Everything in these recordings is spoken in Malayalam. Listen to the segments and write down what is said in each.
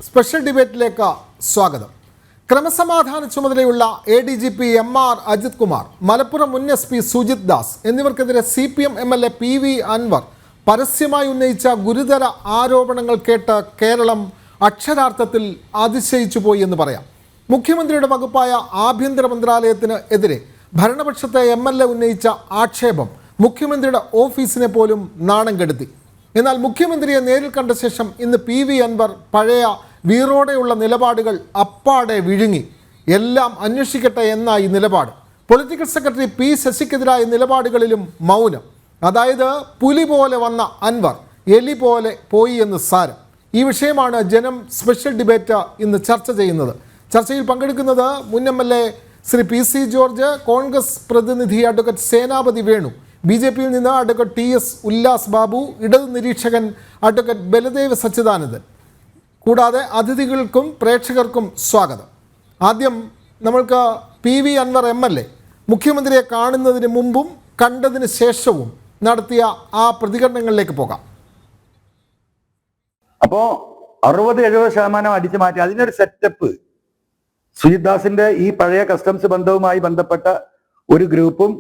സ്പെഷ്യൽ ഡിബേറ്റിലേക്ക് സ്വാഗതം. ക്രമസമാധാന ചുമതലയുള്ള ADGP MR അജിത് കുമാർ, മലപ്പുറം മുൻ SP Sujith Das എന്നിവർക്കെതിരെ CPM MLA PV Anwar പരസ്യമായി ഉന്നയിച്ച ഗുരുതര ആരോപണങ്ങൾ കേട്ട് കേരളം അക്ഷരാർത്ഥത്തിൽ അതിശയിച്ചു പോയി എന്ന് പറയാം. മുഖ്യമന്ത്രിയുടെ വകുപ്പായ ആഭ്യന്തര മന്ത്രാലയത്തിന് എതിരെ ഭരണപക്ഷത്തെ MLA ഉന്നയിച്ച ആക്ഷേപം മുഖ്യമന്ത്രിയുടെ ഓഫീസിനെ പോലും നാണം കെടുത്തി. എന്നാൽ മുഖ്യമന്ത്രിയെ നേരിൽ കണ്ട ശേഷം ഇന്ന് PV അൻവർ പഴയ വീറോടെയുള്ള നിലപാടുകൾ അപ്പാടെ വിഴുങ്ങി. എല്ലാം അന്വേഷിക്കട്ടെ എന്നായി നിലപാട്. പൊളിറ്റിക്കൽ സെക്രട്ടറി P ശശിക്കെതിരായ നിലപാടുകളിലും മൗനം. അതായത് പുലി പോലെ വന്ന അൻവർ എലി പോലെ പോയി എന്ന് സാരം. ഈ വിഷയമാണ് ജനം സ്പെഷ്യൽ ഡിബേറ്റ് ഇന്ന് ചർച്ച ചെയ്യുന്നത്. ചർച്ചയിൽ പങ്കെടുക്കുന്നത് മുൻ MLA Shri PC George, Congress പ്രതിനിധി അഡ്വക്കേറ്റ് സേനാപതി വേണു, BJPയിൽ നിന്ന് അഡ്വക്കേറ്റ് TS ഉല്ലാസ് ബാബു, ഇടതു നിരീക്ഷകൻ അഡ്വക്കേറ്റ് ബലദേവ് സച്ചിദാനന്ദൻ. കൂടാതെ അതിഥികൾക്കും പ്രേക്ഷകർക്കും സ്വാഗതം. ആദ്യം നമ്മൾക്ക് PV അൻവർ MLA മുഖ്യമന്ത്രിയെ കാണുന്നതിന് മുമ്പും കണ്ടതിന് ശേഷവും നടത്തിയ ആ പ്രതികരണങ്ങളിലേക്ക് പോകാം. അപ്പോ 60-70% അടിച്ചു മാറ്റി അതിനൊരു സെറ്റപ്പ് സുജിത് ദാസിന്റെ ഈ പഴയ കസ്റ്റംസ് ബന്ധവുമായി ബന്ധപ്പെട്ട ഒരു ഗ്രൂപ്പും,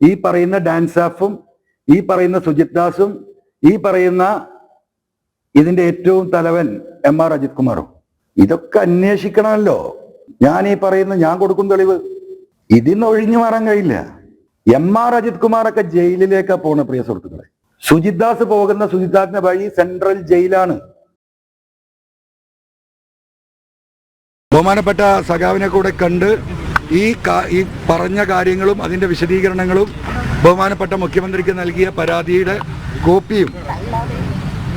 ഈ പറയുന്ന ഡാൻസ് ആഫും, ഈ പറയുന്ന സുജിത് ദാസും, ഈ പറയുന്ന ഇതിന്റെ ഏറ്റവും തലവൻ MR അജിത് കുമാറും, ഇതൊക്കെ അന്വേഷിക്കണമല്ലോ. ഞാൻ കൊടുക്കും തെളിവ്. ഇതിന്ന് ഒഴിഞ്ഞു മാറാൻ കഴിയില്ല. MR അജിത് കുമാറൊക്കെ ജയിലിലേക്കാ പോണ പ്രിയ സുഹൃത്തുക്കളെ. സുജിത് ദാസ് പോകുന്ന സുജിത് ദാസിന്റെ വഴി സെൻട്രൽ ജയിലാണ്. ബഹുമാനപ്പെട്ട സഖാവിനെ കൂടെ കണ്ട് ഈ പറഞ്ഞ കാര്യങ്ങളും അതിന്റെ വിശദീകരണങ്ങളും ബഹുമാനപ്പെട്ട മുഖ്യമന്ത്രിക്ക് നൽകിയ പരാതിയുടെ കോപ്പിയും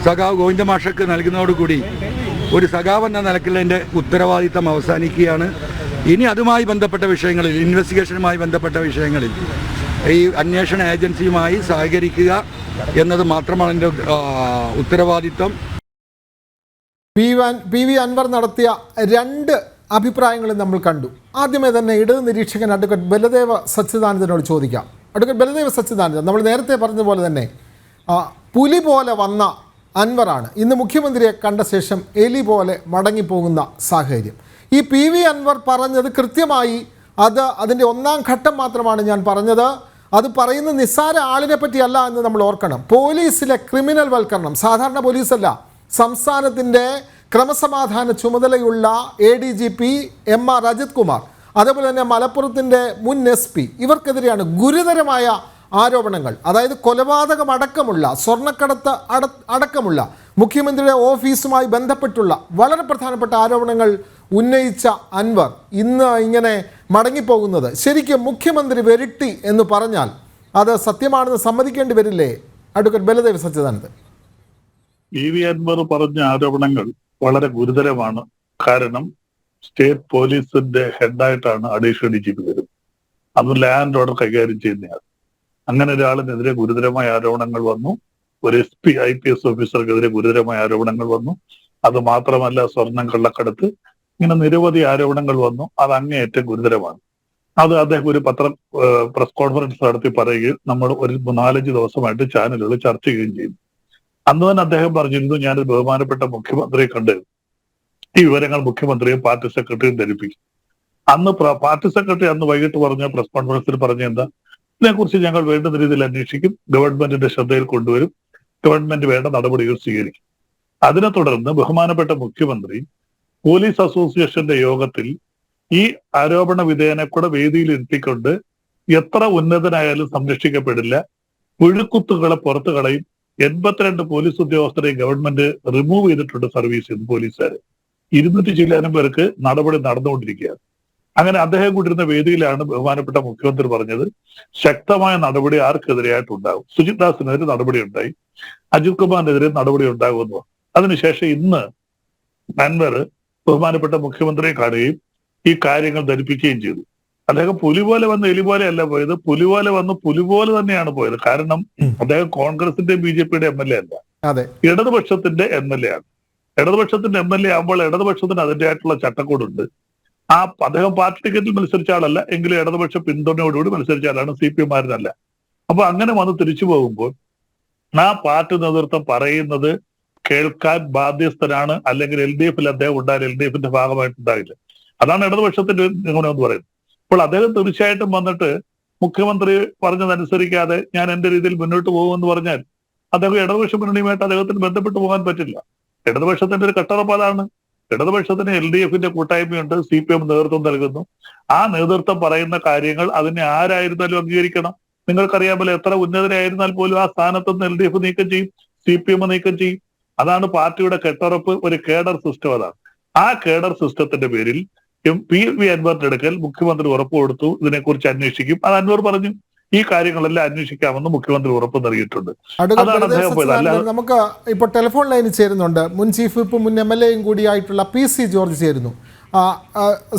സഖാവ് ഗോവിന്ദ മാഷക്ക് നൽകുന്നതോടുകൂടി ഒരു സഖാവ് എന്ന നിലയ്ക്കുള്ള എൻ്റെ ഉത്തരവാദിത്തം അവസാനിക്കുകയാണ്. ഇനി അതുമായി ബന്ധപ്പെട്ട വിഷയങ്ങളിൽ, ഇൻവെസ്റ്റിഗേഷനുമായി ബന്ധപ്പെട്ട വിഷയങ്ങളിൽ ഈ അന്വേഷണ ഏജൻസിയുമായി സഹകരിക്കുക എന്നത് മാത്രമാണ് എൻ്റെ ഉത്തരവാദിത്തം. PV അൻവർ നടത്തിയ രണ്ട് അഭിപ്രായങ്ങളും നമ്മൾ കണ്ടു. ആദ്യമേ തന്നെ ഇടതു നിരീക്ഷകൻ അഡ്വക്കേറ്റ് ബലദേവ് സച്ചിദാനന്ദനോട് ചോദിക്കാം. അഡ്വക്കേറ്റ് ബലദേവ് സച്ചിദാനന്ദൻ, നമ്മൾ നേരത്തെ പറഞ്ഞതുപോലെ തന്നെ പുലി പോലെ വന്ന അൻവറാണ് ഇന്ന് മുഖ്യമന്ത്രിയെ കണ്ട ശേഷം എലി പോലെ മടങ്ങിപ്പോകുന്ന സാഹചര്യം. ഈ PV അൻവർ പറഞ്ഞത് കൃത്യമായി അതിൻ്റെ ഒന്നാം ഘട്ടം മാത്രമാണ് ഞാൻ പറഞ്ഞത്. അത് പറയുന്ന നിസ്സാര ആളിനെ പറ്റിയല്ല എന്ന് നമ്മൾ ഓർക്കണം. പോലീസിലെ ക്രിമിനൽ വൽക്കരണം, സാധാരണ പോലീസല്ല, സംസ്ഥാനത്തിൻ്റെ ക്രമസമാധാന ചുമതലയുള്ള ADGP MR അജിത് കുമാർ, അതേപോലെ തന്നെ മലപ്പുറത്തിൻ്റെ മുൻ SP, ഇവർക്കെതിരെയാണ് ഗുരുതരമായ ആരോപണങ്ങൾ. അതായത് കൊലപാതകം അടക്കമുള്ള, സ്വർണ്ണക്കടത്ത് അടക്കമുള്ള മുഖ്യമന്ത്രിയുടെ ഓഫീസുമായി ബന്ധപ്പെട്ടുള്ള വളരെ പ്രധാനപ്പെട്ട ആരോപണങ്ങൾ ഉന്നയിച്ച അൻവർ ഇന്ന് ഇങ്ങനെ മടങ്ങിപ്പോകുന്നത് ശരിക്കും മുഖ്യമന്ത്രി വെരുട്ടി എന്ന് പറഞ്ഞാൽ അത് സത്യമാണെന്ന് സമ്മതിക്കേണ്ടി വരില്ലേ അഡ്വക്കേറ്റ് ബലദേവ് സച്ചിദാനന്ദൻ? PV അൻവർ പറഞ്ഞ ആരോപണങ്ങൾ വളരെ ഗുരുതരമാണ്. കാരണം സ്റ്റേറ്റ് പോലീസിന്റെ ഹെഡായിട്ടാണ് അഡീഷണൽ DGP വരുന്നത്. അത് ലാൻഡ് ഓർഡർ കൈകാര്യം ചെയ്യുന്നയാൾ. അങ്ങനെ ഒരാളിനെതിരെ ഗുരുതരമായ ആരോപണങ്ങൾ വന്നു. ഒരു SP IPS ഓഫീസർക്കെതിരെ ഗുരുതരമായ ആരോപണങ്ങൾ വന്നു. അത് മാത്രമല്ല, സ്വർണം കള്ളക്കടത്ത്, ഇങ്ങനെ നിരവധി ആരോപണങ്ങൾ വന്നു. അത് അങ്ങേയറ്റം ഗുരുതരമാണ്. അത് അദ്ദേഹം ഒരു പ്രസ് കോൺഫറൻസ് നടത്തി പറയുകയും നമ്മൾ ഒരു 4-5 ദിവസമായിട്ട് ചാനലുകൾ ചർച്ച ചെയ്യുകയും ചെയ്തു. അന്ന് തന്നെ അദ്ദേഹം പറഞ്ഞിരുന്നു, ഞാനൊരു ബഹുമാനപ്പെട്ട മുഖ്യമന്ത്രിയെ കണ്ട് ഈ വിവരങ്ങൾ മുഖ്യമന്ത്രിയും പാർട്ടി സെക്രട്ടറിയും ധരിപ്പിക്കും. അന്ന് പാർട്ടി സെക്രട്ടറി അന്ന് വൈകിട്ട് പറഞ്ഞ പ്രസ് കോൺഫറൻസിൽ പറഞ്ഞ എന്താ, ഇതിനെക്കുറിച്ച് ഞങ്ങൾ വേണ്ടുന്ന രീതിയിൽ അന്വേഷിക്കും, ഗവൺമെന്റിന്റെ ശ്രദ്ധയിൽ കൊണ്ടുവരും, ഗവൺമെന്റ് വേണ്ട നടപടികൾ സ്വീകരിക്കും. അതിനെ തുടർന്ന് ബഹുമാനപ്പെട്ട മുഖ്യമന്ത്രി പോലീസ് അസോസിയേഷന്റെ യോഗത്തിൽ ഈ ആരോപണ വിധേയനെ കൂടെ വേദിയിൽ ഇരുത്തിക്കൊണ്ട് എത്ര ഉന്നതനായാലും സംരക്ഷിക്കപ്പെടില്ല, പുഴുക്കുത്തുകളെ പുറത്തു കളയും, 82 പോലീസ് ഉദ്യോഗസ്ഥരെ ഗവൺമെന്റ് റിമൂവ് ചെയ്തിട്ടുണ്ട് സർവീസിൽ നിന്ന് പോലീസുകാർ. 200 ചില്ലാനും പേർക്ക് നടപടി നടന്നുകൊണ്ടിരിക്കുകയാണ്. അങ്ങനെ അദ്ദേഹം കൂട്ടിരുന്ന വേദിയിലാണ് ബഹുമാനപ്പെട്ട മുഖ്യമന്ത്രി പറഞ്ഞത്, ശക്തമായ നടപടി ആർക്കെതിരെയായിട്ടുണ്ടാകും. സുജിത് ദാസിനെതിരെ നടപടി ഉണ്ടായി, അജിത് കുമാറിനെതിരെ നടപടി ഉണ്ടാകുമെന്ന് പറഞ്ഞു. അതിനുശേഷം ഇന്ന് അൻവർ ബഹുമാനപ്പെട്ട മുഖ്യമന്ത്രിയെ കാണുകയും ഈ കാര്യങ്ങൾ ധരിപ്പിക്കുകയും ചെയ്തു. അദ്ദേഹം പുലി പോലെ വന്ന് എലി പോലെ അല്ല പോയത്, പുലി പോലെ വന്ന് പുലി പോലെ തന്നെയാണ് പോയത്. കാരണം അദ്ദേഹം കോൺഗ്രസിന്റെ BJPയുടെ MLA അല്ല, ഇടതുപക്ഷത്തിന്റെ MLA ആണ്. ഇടതുപക്ഷത്തിന്റെ MLA ആകുമ്പോൾ ഇടതുപക്ഷത്തിന് അതിൻ്റെതായിട്ടുള്ള ചട്ടക്കൂടുണ്ട്. അദ്ദേഹം പാർട്ടി ടിക്കറ്റിൽ മത്സരിച്ച ആളല്ല, എങ്കിലും ഇടതുപക്ഷ പിന്തുണയോടുകൂടി മത്സരിച്ച ആളാണ്, CPM-മാരനല്ല. അപ്പൊ അങ്ങനെ വന്ന് തിരിച്ചു പോകുമ്പോൾ ആ പാർട്ടി നേതൃത്വം പറയുന്നത് കേൾക്കാൻ ബാധ്യസ്ഥനാണ്. അല്ലെങ്കിൽ LDF അദ്ദേഹം ഉണ്ടായാലും LDFന്റെ ഭാഗമായിട്ടുണ്ടാകില്ല. അതാണ് ഇടതുപക്ഷത്തിന്റെ ഗുണം എന്ന് പറയുന്നത്. അപ്പോൾ അദ്ദേഹം തീർച്ചയായിട്ടും വന്നിട്ട് മുഖ്യമന്ത്രി പറഞ്ഞതനുസരിക്കാതെ ഞാൻ എന്റെ രീതിയിൽ മുന്നോട്ട് പോകുമെന്ന് പറഞ്ഞാൽ അദ്ദേഹം ഇടതുപക്ഷ മുന്നണിയുമായിട്ട് അദ്ദേഹത്തിന് ബന്ധപ്പെട്ട് പോകാൻ പറ്റില്ല. ഇടതുപക്ഷത്തിന്റെ ഒരു കട്ടറപ്പാതാണ്. ഇടതുപക്ഷത്തിന് LDFന്റെ കൂട്ടായ്മയുണ്ട്, CPM നേതൃത്വം നൽകുന്നു. ആ നേതൃത്വം പറയുന്ന കാര്യങ്ങൾ അതിനെ ആരായിരുന്നാലും അംഗീകരിക്കണം. നിങ്ങൾക്കറിയാമല്ലോ, എത്ര ഉന്നതരായിരുന്നാൽ പോലും ആ സ്ഥാനത്ത് നിന്ന് LDF നീക്കം ചെയ്യും, CPM നീക്കം ചെയ്യും. അതാണ് പാർട്ടിയുടെ കെട്ടുറപ്പ്. ഒരു കേഡർ സിസ്റ്റം അതാണ്. ആ കേഡർ സിസ്റ്റത്തിന്റെ പേരിൽ PV അൻവറിന്റെ അടുക്കൽ മുഖ്യമന്ത്രി ഉറപ്പ് കൊടുത്തു, ഇതിനെക്കുറിച്ച് അന്വേഷിക്കും. അത് അൻവർ പറഞ്ഞു, ഈ കാര്യങ്ങളെല്ലാം അന്വേഷിക്കാമെന്ന് മുഖ്യമന്ത്രി ഉറപ്പ് നൽകിയിട്ടുണ്ട്. അതാണ് അദ്ദേഹം പോയത്. അല്ലാതെ നമുക്ക് ഇപ്പോൾ ടെലിഫോൺ ലൈനിൽ ചേരുന്നുണ്ട് മുൻ ചീഫ് വിപ്പും മുൻ MLA യും കൂടിയായിട്ടുള്ള PC ജോർജ് ചേരുന്നു.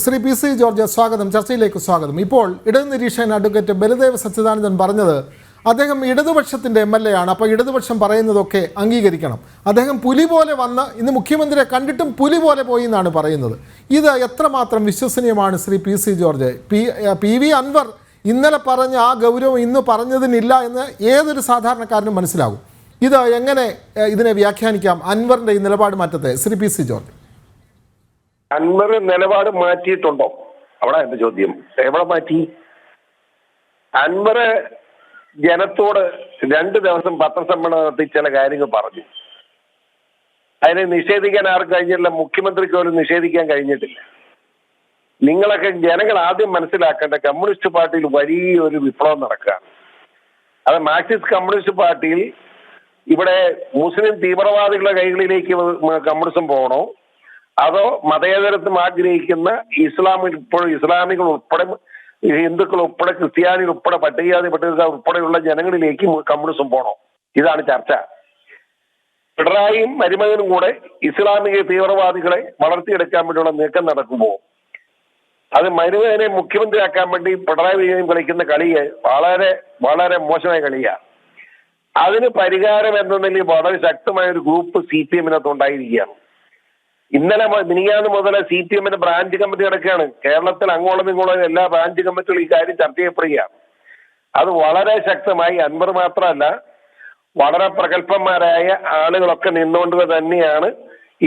ശ്രീ PC ജോർജ്, സ്വാഗതം, ചർച്ചയിലേക്ക് സ്വാഗതം. ഇപ്പോൾ ഇടതു നിരീക്ഷകൻ അഡ്വക്കേറ്റ് ബലദേവ് സച്ചിദാനന്ദൻ പറഞ്ഞത് അദ്ദേഹം ഇടതുപക്ഷത്തിന്റെ MLA ആണ്, അപ്പോൾ ഇടതുപക്ഷം പറയുന്നതൊക്കെ അംഗീകരിക്കണം. അദ്ദേഹം പുലി പോലെ വന്ന് ഇന്ന് മുഖ്യമന്ത്രിയെ കണ്ടിട്ടും പുലി പോലെ പോയി എന്നാണ് പറയുന്നത്. ഇത് എത്രമാത്രം വിശ്വസനീയമാണ് ശ്രീ PC ജോർജ്? PV അൻവർ ഇന്നലെ പറഞ്ഞ ആ ഗൗരവം ഇന്ന് പറഞ്ഞതിനില്ല എന്ന് ഏതൊരു സാധാരണക്കാരനും മനസ്സിലാകും. ഇത് എങ്ങനെ ഇതിനെ വ്യാഖ്യാനിക്കാം, അൻവറിന്റെ ഈ നിലപാട് മാറ്റത്തെ? ശ്രീ PC ജോർജ്, അൻവർ നിലപാട് മാറ്റിയിട്ടുണ്ടോ? അവിടെ എന്റെ ചോദ്യം. എവിടെ മാറ്റി? അൻവർ ജനത്തോട് 2 ദിവസം പത്രസമ്മേളനം നടത്തി ചില കാര്യങ്ങൾ പറഞ്ഞു. അതിനെ നിഷേധിക്കാൻ ആർക്കും കഴിഞ്ഞിട്ടില്ല. മുഖ്യമന്ത്രിക്ക് പോലും നിഷേധിക്കാൻ കഴിഞ്ഞിട്ടില്ല. നിങ്ങളൊക്കെ ജനങ്ങൾ ആദ്യം മനസ്സിലാക്കേണ്ട, കമ്മ്യൂണിസ്റ്റ് പാർട്ടിയിൽ വലിയൊരു വിപ്ലവം നടക്കുകയാണ്. അത് മാർക്സിസ്റ്റ് കമ്മ്യൂണിസ്റ്റ് പാർട്ടിയിൽ ഇവിടെ മുസ്ലിം തീവ്രവാദികളുടെ കൈകളിലേക്ക് കമ്മ്യൂണിസം പോകണോ, അതോ മതേതരത്വം ആഗ്രഹിക്കുന്ന ഇസ്ലാമികൾ ഉൾപ്പെടെ, ഹിന്ദുക്കൾ ഉൾപ്പെടെ, ക്രിസ്ത്യാനികൾ ഉൾപ്പെടെ, പട്ടികജാതി പട്ടികക്കാർ ഉൾപ്പെടെയുള്ള ജനങ്ങളിലേക്ക് കമ്മ്യൂണിസം പോകണോ? ഇതാണ് ചർച്ച. പിണറായിയും മരുമകനും കൂടെ ഇസ്ലാമിക തീവ്രവാദികളെ വളർത്തിയെടുക്കാൻ വേണ്ടിയുള്ള നീക്കം നടക്കുമ്പോൾ അത് മരുമകനെ മുഖ്യമന്ത്രിയാക്കാൻ വേണ്ടി പിണറായി വിജയൻ കളിക്കുന്ന കളിയെ വളരെ വളരെ മോശമായ കളിയാണ്. അതിന് പരിഹാരം എന്ന നിലയിൽ വളരെ ശക്തമായ ഒരു ഗ്രൂപ്പ് CPM-നകത്ത് ഉണ്ടായിരിക്കുകയാണ്. ഇന്നലെ മിനിഞ്ഞാന്ന് മുതൽ CPM-ന്റെ ബ്രാഞ്ച് കമ്മിറ്റി നടക്കുകയാണ്. കേരളത്തിൽ അങ്ങോളം ഇങ്ങോളം എല്ലാ ബ്രാഞ്ച് കമ്മിറ്റികളും ഈ കാര്യം ചർച്ച ചെയ്യപ്പെടുകയാണ്. അത് വളരെ ശക്തമായി അൻവർ മാത്രമല്ല, വളരെ പ്രഗത്ഭന്മാരായ ആളുകളൊക്കെ നിന്നുകൊണ്ട് തന്നെയാണ്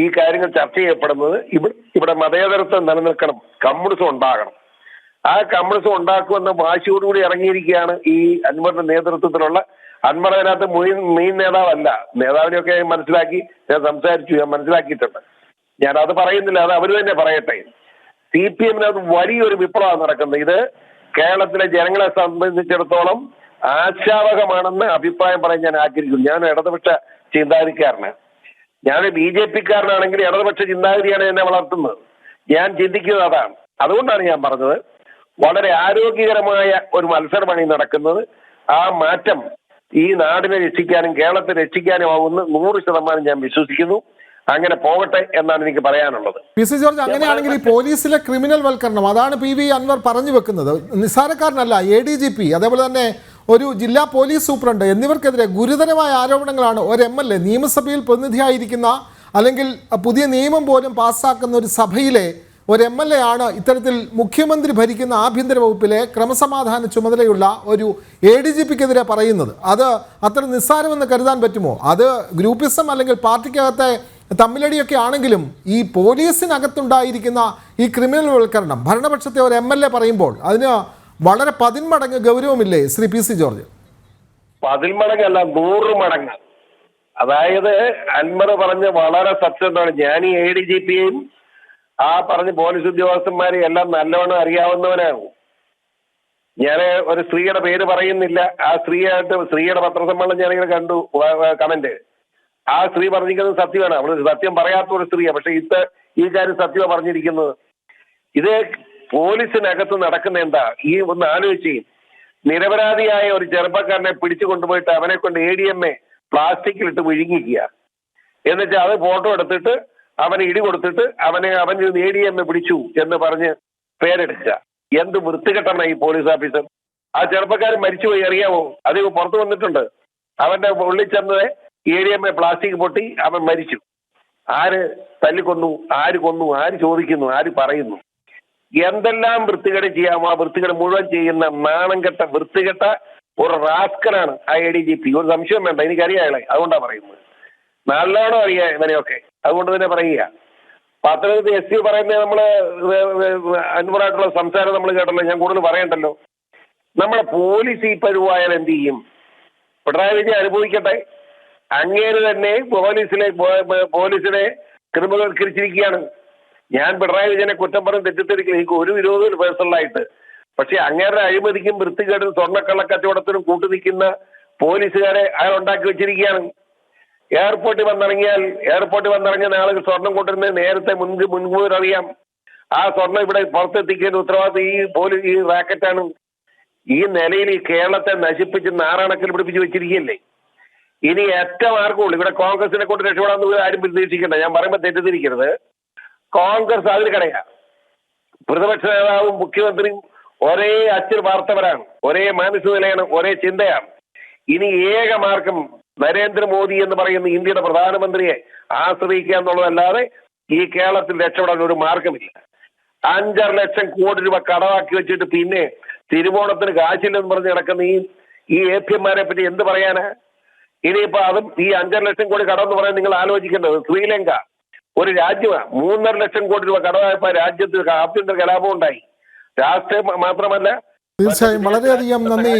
ഈ കാര്യങ്ങൾ ചർച്ച ചെയ്യപ്പെടുന്നത്. ഇവിടെ മതേതരത്വം നിലനിൽക്കണം, കമ്മ്യൂണിസം ഉണ്ടാകണം. ആ കമ്മ്യൂണിസം ഉണ്ടാക്കുമെന്ന വാശിയോടുകൂടി ഇറങ്ങിയിരിക്കുകയാണ് ഈ അൻവറിന്റെ നേതൃത്വത്തിലുള്ള. അൻവർ അതിനകത്ത് മെയിൻ നേതാവല്ല. നേതാവിനെയൊക്കെ മനസ്സിലാക്കി ഞാൻ സംസാരിച്ചു, ഞാൻ മനസ്സിലാക്കിയിട്ടുണ്ട്. ഞാൻ അത് പറയുന്നില്ല, അത് അവർ തന്നെ പറയട്ടെ. CPM-നകത്ത് വലിയൊരു വിപ്ലവം നടക്കുന്നത്. ഇത് കേരളത്തിലെ ജനങ്ങളെ സംബന്ധിച്ചിടത്തോളം ആശാവഹമാണെന്ന് അഭിപ്രായം പറയാൻ ഞാൻ ആഗ്രഹിക്കുന്നു. ഞാൻ ഇടതുപക്ഷ ചിന്താഗതിക്കാരനാണ്. ഞാൻ BJP-ക്കാരനാണെങ്കിൽ ഇടതുപക്ഷ ചിന്താഗതിയാണ് എന്നെ വളർത്തുന്നത്. ഞാൻ ചിന്തിക്കുന്നത് അതാണ്. അതുകൊണ്ടാണ് ഞാൻ പറഞ്ഞത് വളരെ ആരോഗ്യകരമായ ഒരു മത്സരമാണ് ഈ നടക്കുന്നത്. ആ മാറ്റം ഈ നാടിനെ രക്ഷിക്കാനും കേരളത്തെ രക്ഷിക്കാനും ആവുമെന്ന് 100% ഞാൻ വിശ്വസിക്കുന്നു. അങ്ങനെ പോകട്ടെ എന്നാണ് എനിക്ക് പറയാനുള്ളത്. PC ജോർജ്, അങ്ങനെയാണെങ്കിൽ ഈ പോലീസിലെ ക്രിമിനൽ വൽക്കരണം, അതാണ് PV അൻവർ പറഞ്ഞു വെക്കുന്നത്. നിസ്സാരക്കാരനല്ല, ADGP, അതേപോലെ തന്നെ ഒരു ജില്ലാ പോലീസ് സൂപ്രണ്ട് എന്നിവർക്കെതിരെ ഗുരുതരമായ ആരോപണങ്ങളാണ്. ഒരു MLA, നിയമസഭയിൽ പ്രതിനിധിയായിരിക്കുന്ന, അല്ലെങ്കിൽ പുതിയ നിയമം പോലും പാസ്സാക്കുന്ന ഒരു സഭയിലെ ഒരു MLA ആണ് ഇത്തരത്തിൽ മുഖ്യമന്ത്രി ഭരിക്കുന്ന ആഭ്യന്തര വകുപ്പിലെ ക്രമസമാധാന ചുമതലയുള്ള ഒരു ADGP-ക്കെതിരെ പറയുന്നത്. അത് അത്ര നിസ്സാരമെന്ന് കരുതാൻ പറ്റുമോ? അത് ഗ്രൂപ്പിസം അല്ലെങ്കിൽ പാർട്ടിക്കകത്തെ തമ്മിലടിയൊക്കെ ആണെങ്കിലും ഈ പോലീസിനകത്തുണ്ടായിരിക്കുന്ന ഈ ക്രിമിനൽ വൽക്കരണം ഭരണപക്ഷത്തെ ഒരു MLA പറയുമ്പോൾ അതിന് വളരെ 10 മടങ്ങ് ഗൗരവമില്ലേ ശ്രീ PC ജോർജ്? 10 മടങ്ങല്ല, 100 മടങ്ങ്. അതായത് അൻവർ പറഞ്ഞ വളരെ സത്യമാണ്. ഞാൻ ഈ ADGP-യും ആ പറഞ്ഞ പോലീസ് ഉദ്യോഗസ്ഥന്മാരെ എല്ലാം നല്ലവണ്ണം അറിയാവുന്നവനാകും. ഞാൻ ഒരു സ്ത്രീയുടെ പേര് പറയുന്നില്ല. ആ സ്ത്രീയുടെ പത്രസമ്മേളനം ഞാനിങ്ങനെ കണ്ടു, കമന്റ്. ആ സ്ത്രീ പറഞ്ഞിരിക്കുന്നത് സത്യമാണ്. അവള് സത്യം പറയാത്ത ഒരു സ്ത്രീയാണ്. പക്ഷെ ഈ കാര്യം സത്യമാണ് പറഞ്ഞിരിക്കുന്നത്. ഇത് പോലീസിനകത്ത് നടക്കുന്ന എന്താ? ഈ ഒന്ന് ആലോചിച്ച്, നിരപരാധിയായ ഒരു ചെറുപ്പക്കാരനെ പിടിച്ചു കൊണ്ടുപോയിട്ട് അവനെ കൊണ്ട് ADMA പ്ലാസ്റ്റിക്കിലിട്ട് വിഴുങ്ങിക്കുക. എന്നുവെച്ചാൽ അത് ഫോട്ടോ എടുത്തിട്ട് അവനെ ഇടി കൊടുത്തിട്ട് അവൻ ADMA പിടിച്ചു എന്ന് പറഞ്ഞ് പേരെടുക്കുക. എന്ത് വൃത്തികെട്ടമാണ് ഈ പോലീസ് ഓഫീസർ. ആ ചെറുപ്പക്കാരൻ മരിച്ചുപോയി, അറിയാമോ? അത് പുറത്തു വന്നിട്ടുണ്ട്. അവന്റെ ഉള്ളിൽ ചെന്നത് ADMA പ്ലാസ്റ്റിക് പൊട്ടി അവൻ മരിച്ചു. ആര് തല്ലിക്കൊന്നു, ആര് കൊന്നു, ആര് ചോദിക്കുന്നു, ആര് പറയുന്നു? എന്തെല്ലാം വൃത്തികേട് ചെയ്യാമോ ആ വൃത്തികേട് മുഴുവൻ ചെയ്യുന്ന നാണം കെട്ട വൃത്തികെട്ട ഒരു റാസ്കലാണ് ആ ADGP. ഒരു സംശയം വേണ്ട, എനിക്കറിയാം അയാളെ, അതുകൊണ്ടാണ് പറയുന്നത്. നല്ലോണം അറിയാം ഇവനെയൊക്കെ. അതുകൊണ്ട് തന്നെ പറയുക, പത്തനംതിട്ട SC പറയുന്നത് നമ്മള് അൻവറായിട്ടുള്ള സംസാരം നമ്മൾ കേട്ടല്ലോ, ഞാൻ കൂടുതൽ പറയണ്ടല്ലോ. നമ്മുടെ പോലീസ് ഈ പരുവായാൽ എന്ത് ചെയ്യും? പിണറായി വിജയൻ അനുഭവിക്കട്ടെ. അങ്ങേര് തന്നെ പോലീസിനെ ക്രിമിനൽവൽക്കരിച്ചിരിക്കുകയാണ്. ഞാൻ പിണറായി വിജയനെ കുറ്റം പറഞ്ഞ് തെറ്റിദ്ധരിക്കില്ല, എനിക്ക് ഒരു വിരോധവും പേഴ്സണലായിട്ട്. പക്ഷെ അങ്ങേരുടെ അഴിമതിക്കും വൃത്തികേടും സ്വർണ്ണക്കള്ളക്കച്ചവടത്തിനും കൂട്ടുനിൽക്കുന്ന പോലീസുകാരെ അയാൾ ഉണ്ടാക്കി വെച്ചിരിക്കുകയാണ്. എയർപോർട്ടിൽ വന്നിറങ്ങിയ ആളുകൾ സ്വർണം കൊണ്ടിരുന്നത് നേരത്തെ മുൻകൂർ അറിയാം. ആ സ്വർണം ഇവിടെ പുറത്തെത്തിക്കേണ്ട ഉത്തരവാദിത്വം ഈ റാക്കറ്റാണ്. ഈ നിലയിൽ ഈ കേരളത്തെ നശിപ്പിച്ച് നാറാണക്കൽ പിടിപ്പിച്ച് വെച്ചിരിക്കുകയല്ലേ. ഇനി ഏറ്റവും ആർക്കുള്ളൂ ഇവിടെ കോൺഗ്രസിനെ കൊണ്ട് രക്ഷപ്പെടാൻ ആരും പ്രതീക്ഷിക്കണ്ട. ഞാൻ പറയുമ്പോൾ തെറ്റിദ്ധരിക്കരുത്. കോൺഗ്രസ് അതിൽ കടയാ. പ്രതിപക്ഷ നേതാവും മുഖ്യമന്ത്രിയും ഒരേ അച്ചിൽ വാർത്തവരാണ്, ഒരേ മാനസിക നിലയാണ്, ഒരേ ചിന്തയാണ്. ഇനി ഏക മാർഗം നരേന്ദ്രമോദി എന്ന് പറയുന്ന ഇന്ത്യയുടെ പ്രധാനമന്ത്രിയെ ആശ്രയിക്കുക എന്നുള്ളതല്ലാതെ ഈ കേരളത്തിൽ രക്ഷപ്പെടാൻ ഒരു മാർഗമില്ല. 5.5 ലക്ഷം കോടി രൂപ കടമാക്കി വെച്ചിട്ട് പിന്നെ തിരുവോണത്തിന് കാശില്ലെന്ന് പറഞ്ഞ് കിടക്കുന്ന ഈ APMമാരെ പറ്റി എന്ത് പറയാനാ? ഇനിയിപ്പോ അതും ഈ 5.5 ലക്ഷം കോടി കടം എന്ന് പറയാൻ നിങ്ങൾ ആലോചിക്കേണ്ടത്, ശ്രീലങ്ക ഒരു രാജ്യമാണ്. 3.5 ലക്ഷം കോടി രൂപ കടമായപ്പോ രാജ്യത്ത് ആഭ്യന്തര കലാപം ഉണ്ടായി. രാഷ്ട്രീയം മാത്രമല്ല. തീർച്ചയായും വളരെയധികം നന്ദി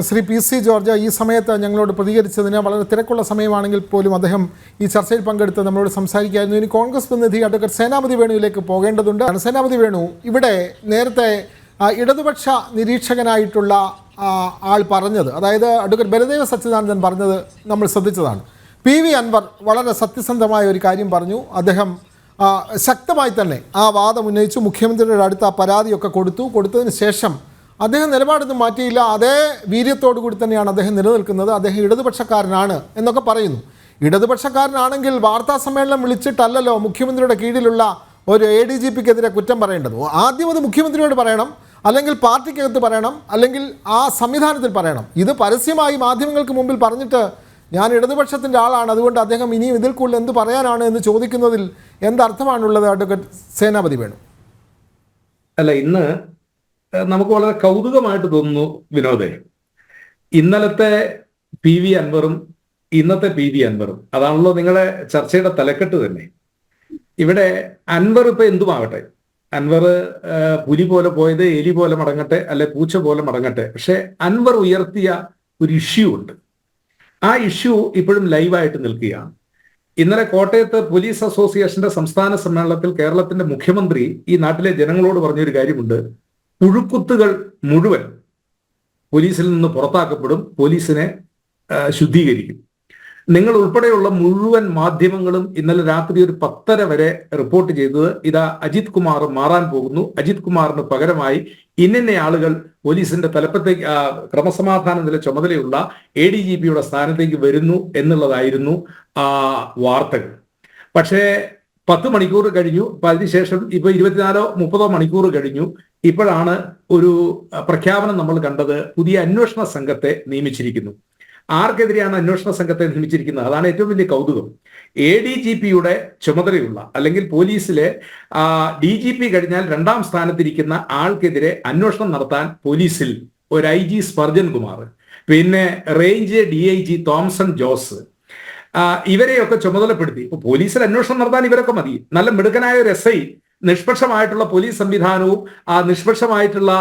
ശ്രീ PC ജോർജ്. ഈ സമയത്ത് ഞങ്ങളോട് പ്രതികരിച്ചതിന് വളരെ തിരക്കുള്ള സമയമാണെങ്കിൽ പോലും അദ്ദേഹം ഈ ചർച്ചയിൽ പങ്കെടുത്ത് നമ്മളോട് സംസാരിക്കുകയായിരുന്നു. ഇനി കോൺഗ്രസ് പ്രതിനിധി അഡ്വക്കേറ്റ് സേനാപതി വേണുവിലേക്ക് പോകേണ്ടതുണ്ട്. സേനാപതി വേണു, ഇവിടെ നേരത്തെ ഇടതുപക്ഷ നിരീക്ഷകനായിട്ടുള്ള ആൾ പറഞ്ഞത്, അതായത് അഡ്വക്കേറ്റ് ബലദേവ സച്ചിദാനന്ദൻ പറഞ്ഞത് നമ്മൾ ശ്രദ്ധിച്ചതാണ്. PV അൻവർ വളരെ സത്യസന്ധമായ ഒരു കാര്യം പറഞ്ഞു. അദ്ദേഹം ശക്തമായി തന്നെ ആ വാദം ഉന്നയിച്ചു. മുഖ്യമന്ത്രിയുടെ അടുത്ത് ആ പരാതിയൊക്കെ കൊടുത്തതിന് ശേഷം അദ്ദേഹം നിലപാടൊന്നും മാറ്റിയില്ല. അതേ വീര്യത്തോടു കൂടി തന്നെയാണ് അദ്ദേഹം നിലനിൽക്കുന്നത്. അദ്ദേഹം ഇടതുപക്ഷക്കാരനാണ് എന്നൊക്കെ പറയുന്നു. ഇടതുപക്ഷക്കാരനാണെങ്കിൽ വാർത്താ സമ്മേളനം വിളിച്ചിട്ടല്ലല്ലോ മുഖ്യമന്ത്രിയുടെ കീഴിലുള്ള ഒരു ADGPക്കെതിരെ കുറ്റം പറയേണ്ടത്. ആദ്യം അത് മുഖ്യമന്ത്രിയോട് പറയണം, അല്ലെങ്കിൽ പാർട്ടിക്കകത്ത് പറയണം, അല്ലെങ്കിൽ ആ സംവിധാനത്തിൽ പറയണം. ഇത് പരസ്യമായി മാധ്യമങ്ങൾക്ക് മുമ്പിൽ പറഞ്ഞിട്ട് ഞാൻ ഇടതുപക്ഷത്തിൻ്റെ ആളാണ്, അതുകൊണ്ട് അദ്ദേഹം ഇനിയും ഇതിൽ കൂടുതൽ എന്ത് പറയാനാണ് എന്ന് ചോദിക്കുന്നതിൽ എന്തർത്ഥമാണുള്ളത് അഡ്വക്കേറ്റ് സേനാപതി വേണു? അല്ല, ഇന്ന് നമുക്ക് വളരെ കൗതുകമായിട്ട് തോന്നുന്നു വിനോദേ, ഇന്നലത്തെ PV അൻവറും ഇന്നത്തെ PV അൻവറും അതാണല്ലോ നിങ്ങളുടെ ചർച്ചയുടെ തലക്കെട്ട് തന്നെ. ഇവിടെ അൻവർ ഇപ്പൊ എന്തുമാകട്ടെ, അൻവർ പുലി പോലെ പോയത് എലി പോലെ മടങ്ങട്ടെ, അല്ലെ പൂച്ച പോലെ മടങ്ങട്ടെ, പക്ഷെ അൻവർ ഉയർത്തിയ ഒരു ഇഷ്യൂ ഉണ്ട്. ആ ഇഷ്യൂ ഇപ്പോഴും ലൈവായിട്ട് നിൽക്കുകയാണ്. ഇന്നലെ കോട്ടയത്ത് പോലീസ് അസോസിയേഷന്റെ സംസ്ഥാന സമ്മേളനത്തിൽ കേരളത്തിന്റെ മുഖ്യമന്ത്രി ഈ നാട്ടിലെ ജനങ്ങളോട് പറഞ്ഞൊരു കാര്യമുണ്ട്: പുഴുക്കുത്തുകൾ മുഴുവൻ പോലീസിൽ നിന്ന് പുറത്താക്കപ്പെടും, പോലീസിനെ ശുദ്ധീകരിക്കും. നിങ്ങൾ ഉൾപ്പെടെയുള്ള മുഴുവൻ മാധ്യമങ്ങളും ഇന്നലെ രാത്രി ഒരു 10:30 വരെ റിപ്പോർട്ട് ചെയ്തത് ഇതാ അജിത് കുമാർ മാറാൻ പോകുന്നു, അജിത് കുമാറിന് പകരമായി ഇന്ന ആളുകൾ പോലീസിന്റെ തലപ്പത്തേക്ക് ക്രമസമാധാന നില ചുമതലയുള്ള ADGPയുടെ സ്ഥാനത്തേക്ക് വരുന്നു എന്നുള്ളതായിരുന്നു വാർത്തകൾ. പക്ഷേ 10 മണിക്കൂർ കഴിഞ്ഞു, അതിനുശേഷം ഇപ്പൊ 24-30 മണിക്കൂർ കഴിഞ്ഞു. ഇപ്പോഴാണ് ഒരു പ്രഖ്യാപനം നമ്മൾ കണ്ടത്. പുതിയ അന്വേഷണ സംഘത്തെ നിയമിച്ചിരിക്കുന്നു. ആർക്കെതിരെയാണ് അന്വേഷണ സംഘത്തെ നിയമിച്ചിരിക്കുന്നത്? അതാണ് ഏറ്റവും വലിയ കൗതുകം. ADGPയുടെ ചുമതലയുള്ള, അല്ലെങ്കിൽ പോലീസിലെ DGP കഴിഞ്ഞാൽ 2ാം സ്ഥാനത്തിരിക്കുന്ന ആൾക്കെതിരെ അന്വേഷണം നടത്താൻ പോലീസിൽ ഒരു IG സ്പർജൻ കുമാർ, പിന്നെ റേഞ്ച് DIG തോംസൺ ജോസ്, ഇവരെയൊക്കെ ചുമതലപ്പെടുത്തി. ഇപ്പൊ പോലീസിൽ അന്വേഷണം നടത്താൻ ഇവരൊക്കെ മതി. നല്ല മിടുക്കനായ ഒരു SI, നിഷ്പക്ഷമായിട്ടുള്ള പോലീസ് സംവിധാനവും നിഷ്പക്ഷമായിട്ടുള്ള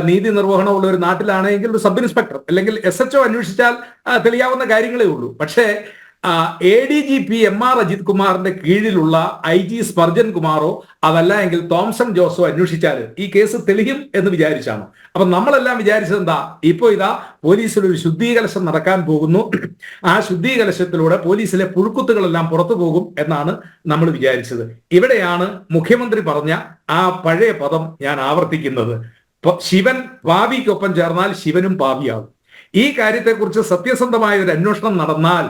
നീതി നിർവഹണമുള്ള ഒരു നാട്ടിലാണെങ്കിൽ ഒരു സബ് ഇൻസ്പെക്ടർ അല്ലെങ്കിൽ SHO അന്വേഷിച്ചാൽ തെളിയാവുന്ന കാര്യങ്ങളേ ഉള്ളൂ. പക്ഷേ ADGP MR അജിത് കുമാറിന്റെ കീഴിലുള്ള IG സ്പർജൻ കുമാറോ അതല്ല എങ്കിൽ തോംസൺ ജോസോ അന്വേഷിച്ചാൽ ഈ കേസ് തെളിയും എന്ന് വിചാരിച്ചാണോ? അപ്പൊ നമ്മളെല്ലാം വിചാരിച്ചത് എന്താ? ഇപ്പോ ഇതാ പോലീസിൽ ഒരു ശുദ്ധീകലശം നടക്കാൻ പോകുന്നു. ആ ശുദ്ധീകലശത്തിലൂടെ പോലീസിലെ പുഴുക്കുത്തുകളെല്ലാം പുറത്തു പോകും എന്നാണ് നമ്മൾ വിചാരിച്ചത്. ഇവിടെയാണ് മുഖ്യമന്ത്രി പറഞ്ഞ ആ പഴയ പദം ഞാൻ ആവർത്തിക്കുന്നത്: ശിവൻ പാപിക്കൊപ്പം ചേർന്നാൽ ശിവനും പാപിയാകും. ഈ കാര്യത്തെക്കുറിച്ച് സത്യസന്ധമായ ഒരു അന്വേഷണം നടന്നാൽ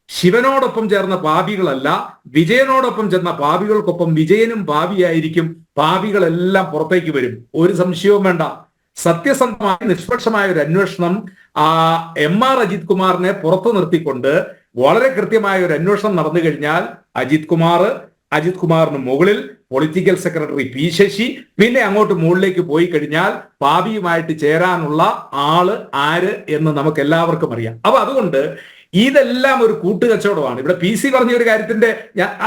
ശിവനോടൊപ്പം ചേർന്ന പാപികളല്ല, വിജയനോടൊപ്പം ചേർന്ന പാപികൾക്കൊപ്പം വിജയനും പാപിയായിരിക്കും. പാപികളെല്ലാം പുറത്തേക്ക് വരും, ഒരു സംശയവും വേണ്ട. സത്യസന്ധമായ നിഷ്പക്ഷമായ ഒരു അന്വേഷണം MR അജിത് കുമാറിനെ പുറത്തു നിർത്തിക്കൊണ്ട് വളരെ കൃത്യമായ ഒരു അന്വേഷണം നടന്നു കഴിഞ്ഞാൽ അജിത് കുമാറിന് മുകളിൽ പൊളിറ്റിക്കൽ സെക്രട്ടറി P ശശി, പിന്നെ അങ്ങോട്ട് മുകളിലേക്ക് പോയി കഴിഞ്ഞാൽ പാപിയുമായിട്ട് ചേരാനുള്ള ആള് ആര് എന്ന് നമുക്ക് എല്ലാവർക്കും അറിയാം. അപ്പൊ അതുകൊണ്ട് ഇതെല്ലാം ഒരു കൂട്ടുകച്ചവടമാണ്. ഇവിടെ PC പറഞ്ഞ ഒരു കാര്യത്തിന്റെ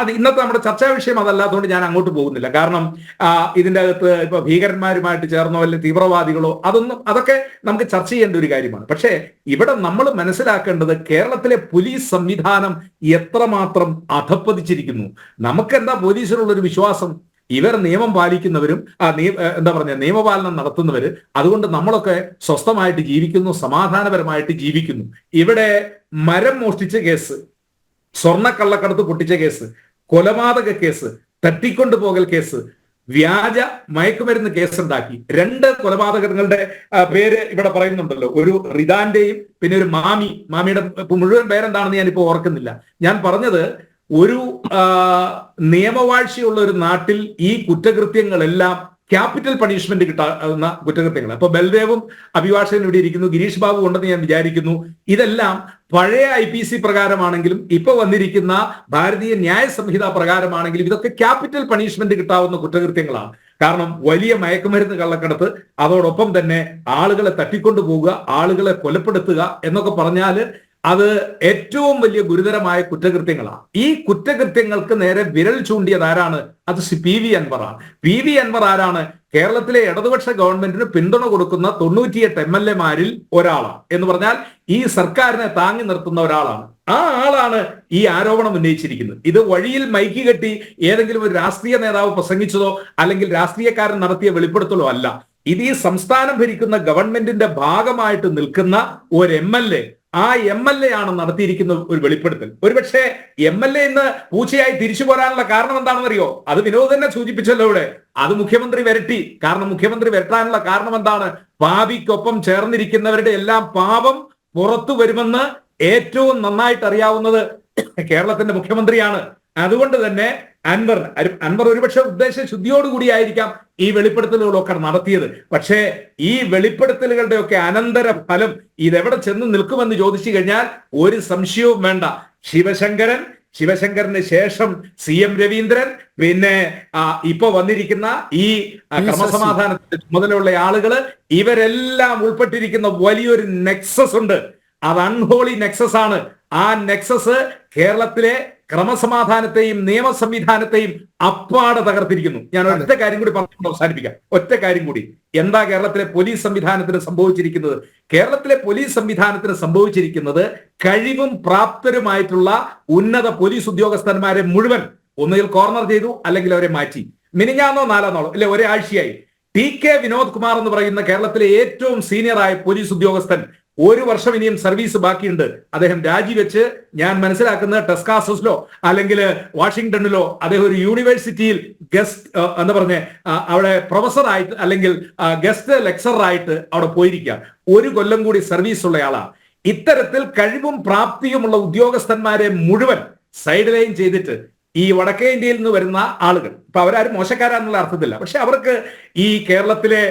അത് ഇന്നത്തെ നമ്മുടെ ചർച്ചാ വിഷയം അതല്ലാത്തതുകൊണ്ട് ഞാൻ അങ്ങോട്ട് പോകുന്നില്ല. കാരണം ഇതിന്റെ അകത്ത് ഇപ്പൊ ഭീകരന്മാരുമായിട്ട് ചേർന്നോ അല്ലെങ്കിൽ തീവ്രവാദികളോ അതൊക്കെ നമുക്ക് ചർച്ച ചെയ്യേണ്ട ഒരു കാര്യമാണ്. പക്ഷേ ഇവിടെ നമ്മൾ മനസ്സിലാക്കേണ്ടത് കേരളത്തിലെ പോലീസ് സംവിധാനം എത്രമാത്രം അധപ്പതിച്ചിരിക്കുന്നു. നമുക്കെന്താ പോലീസിനുള്ളൊരു വിശ്വാസം? ഇവർ നിയമം പാലിക്കുന്നവരും നിയമപാലനം നടത്തുന്നവര്. അതുകൊണ്ട് നമ്മളൊക്കെ സ്വസ്ഥമായിട്ട് ജീവിക്കുന്നു, സമാധാനപരമായിട്ട് ജീവിക്കുന്നു. ഇവിടെ മരം മോഷ്ടിച്ച കേസ്, സ്വർണ്ണക്കള്ളക്കടത്ത് പൊട്ടിച്ച കേസ്, കൊലപാതക കേസ്, തട്ടിക്കൊണ്ടുപോകൽ കേസ്, വ്യാജ മയക്കുമരുന്ന് കേസുണ്ടാക്കി. 2 കൊലപാതകങ്ങളുടെ പേര് ഇവിടെ പറയുന്നുണ്ടല്ലോ. ഒരു റിദാന്റെയും പിന്നെ ഒരു മാമിയുടെ മുഴുവൻ പേരെന്താണെന്ന് ഞാനിപ്പോ ഓർക്കുന്നില്ല. ഞാൻ പറഞ്ഞത് ഒരു നിയമവാഴ്ചയുള്ള ഒരു നാട്ടിൽ ഈ കുറ്റകൃത്യങ്ങളെല്ലാം ക്യാപിറ്റൽ പണിഷ്മെന്റ് കിട്ടാവുന്ന കുറ്റകൃത്യങ്ങൾ. അപ്പൊ ബൽദേവും അഭിഭാഷകനും ഇവിടെ ഇരിക്കുന്നു, ഗിരീഷ് ബാബു ഉണ്ടെന്ന് ഞാൻ വിചാരിക്കുന്നു. ഇതെല്ലാം പഴയ IPC പ്രകാരമാണെങ്കിലും ഇപ്പൊ വന്നിരിക്കുന്ന ഭാരതീയ ന്യായ സംഹിത പ്രകാരമാണെങ്കിലും ഇതൊക്കെ ക്യാപിറ്റൽ പണിഷ്മെന്റ് കിട്ടാവുന്ന കുറ്റകൃത്യങ്ങളാണ്. കാരണം വലിയ മയക്കുമരുന്ന് കള്ളക്കടത്ത്, അതോടൊപ്പം തന്നെ ആളുകളെ തട്ടിക്കൊണ്ടു പോവുക, ആളുകളെ കൊലപ്പെടുത്തുക എന്നൊക്കെ പറഞ്ഞാല് അത് ഏറ്റവും വലിയ ഗുരുതരമായ കുറ്റകൃത്യങ്ങളാണ്. ഈ കുറ്റകൃത്യങ്ങൾക്ക് നേരെ വിരൽ ചൂണ്ടിയത് ആരാണ്? അത് PV അൻവറാണ്. PV അൻവർ ആരാണ്? കേരളത്തിലെ ഇടതുപക്ഷ ഗവൺമെന്റിന് പിന്തുണ കൊടുക്കുന്ന 98 MLA-മാരിൽ ഒരാളാണ്. എന്ന് പറഞ്ഞാൽ ഈ സർക്കാരിനെ താങ്ങി നിർത്തുന്ന ഒരാളാണ്. ആ ആളാണ് ഈ ആരോപണം ഉന്നയിച്ചിരിക്കുന്നത്. ഇത് വഴിയിൽ മൈക്ക് കെട്ടി ഏതെങ്കിലും ഒരു രാഷ്ട്രീയ നേതാവ് പ്രസംഗിച്ചതോ അല്ലെങ്കിൽ രാഷ്ട്രീയക്കാരൻ നടത്തിയ വെളിപ്പെടുത്തലോ അല്ല. ഇത് ഈ സംസ്ഥാനം ഭരിക്കുന്ന ഗവൺമെന്റിന്റെ ഭാഗമായിട്ട് നിൽക്കുന്ന ഒരു MLA, ആ MLA ആണ് നടത്തിയിരിക്കുന്ന ഒരു വെളിപ്പെടുത്തൽ. ഒരുപക്ഷെ MLA ഇന്ന് പൂച്ചയായി തിരിച്ചു പോരാനുള്ള കാരണം എന്താണെന്നറിയോ? അത് വിനോദ് തന്നെ സൂചിപ്പിച്ചല്ലോ ഇവിടെ. അത് മുഖ്യമന്ത്രി വരട്ടി. കാരണം മുഖ്യമന്ത്രി വരട്ടാനുള്ള കാരണം എന്താണ്? പാപിക്കൊപ്പം ചേർന്നിരിക്കുന്നവരുടെ എല്ലാം പാപം പുറത്തു വരുമെന്ന് ഏറ്റവും നന്നായിട്ട് അറിയാവുന്നത് കേരളത്തിന്റെ മുഖ്യമന്ത്രിയാണ്. അതുകൊണ്ട് തന്നെ അൻവർ ഒരുപക്ഷെ ഉദ്ദേശശുദ്ധിയോടുകൂടിയായിരിക്കാം ഈ വെളിപ്പെടുത്തലുകളൊക്കെ നടത്തിയത്. പക്ഷേ ഈ വെളിപ്പെടുത്തലുകളുടെ ഒക്കെ അനന്തര ഫലം ഇതെവിടെ ചെന്ന് നിൽക്കുമെന്ന് ചോദിച്ചു കഴിഞ്ഞാൽ ഒരു സംശയവും വേണ്ട. ശിവശങ്കരന് ശേഷം CM രവീന്ദ്രൻ, പിന്നെ ഇപ്പൊ വന്നിരിക്കുന്ന ഈ ക്രമസമാധാനത്തിന്റെ ചുമതലയുള്ള ആളുകള്, ഇവരെല്ലാം ഉൾപ്പെട്ടിരിക്കുന്ന വലിയൊരു നെക്സസ് ഉണ്ട്. അത് അൺഹോളി നെക്സസ് ആണ്. ആ നെക്സസ് കേരളത്തിലെ ക്രമസമാധാനത്തെയും നിയമ സംവിധാനത്തെയും അപ്പാടെ തകർത്തിരിക്കുന്നു. ഞാൻ ഒറ്റ കാര്യം കൂടി പറഞ്ഞുകൊണ്ട് അവസാനിപ്പിക്കാം. ഒറ്റ കാര്യം കൂടി. എന്താ കേരളത്തിലെ പോലീസ് സംവിധാനത്തിന് സംഭവിച്ചിരിക്കുന്നത്? കേരളത്തിലെ പോലീസ് സംവിധാനത്തിന് സംഭവിച്ചിരിക്കുന്നത് കഴിവും പ്രാപ്തരുമായിട്ടുള്ള ഉന്നത പോലീസ് ഉദ്യോഗസ്ഥന്മാരെ മുഴുവൻ ഒന്നുകിൽ കോർണർ ചെയ്തു, അല്ലെങ്കിൽ അവരെ മാറ്റി. മിനിഞ്ഞാന്നോ നാലാന്നോളോ അല്ലെ ഒരാഴ്ചയായി TK വിനോദ് കുമാർ എന്ന് പറയുന്ന കേരളത്തിലെ ഏറ്റവും സീനിയറായ പോലീസ് ഉദ്യോഗസ്ഥൻ 1 വർഷം ഇനിയും സർവീസ് ബാക്കിയുണ്ട്. അദ്ദേഹം രാജിവെച്ച് ഞാൻ മനസ്സിലാക്കുന്നത് ടെക്സാസിലോ അല്ലെങ്കിൽ വാഷിംഗ്ടണിലോ അദ്ദേഹം ഒരു യൂണിവേഴ്സിറ്റിയിൽ ഗസ്റ്റ് അവിടെ പ്രൊഫസറായിട്ട് അല്ലെങ്കിൽ ഗസ്റ്റ് ലെക്ചറായിട്ട് അവിടെ പോയിരിക്കുക. 1 കൊല്ലം കൂടി സർവീസ് ഉള്ളയാളാണ്. ഇത്തരത്തിൽ കഴിവും പ്രാപ്തിയുമുള്ള ഉദ്യോഗസ്ഥന്മാരെ മുഴുവൻ സൈഡ് ലൈൻ ചെയ്തിട്ട് ഈ വടക്കേ ഇന്ത്യയിൽ നിന്ന് വരുന്ന ആളുകൾ, ഇപ്പൊ അവരാരും മോശക്കാരാന്നുള്ള അർത്ഥത്തില്ല, പക്ഷെ അവർക്ക് ഈ കേരളത്തിലെ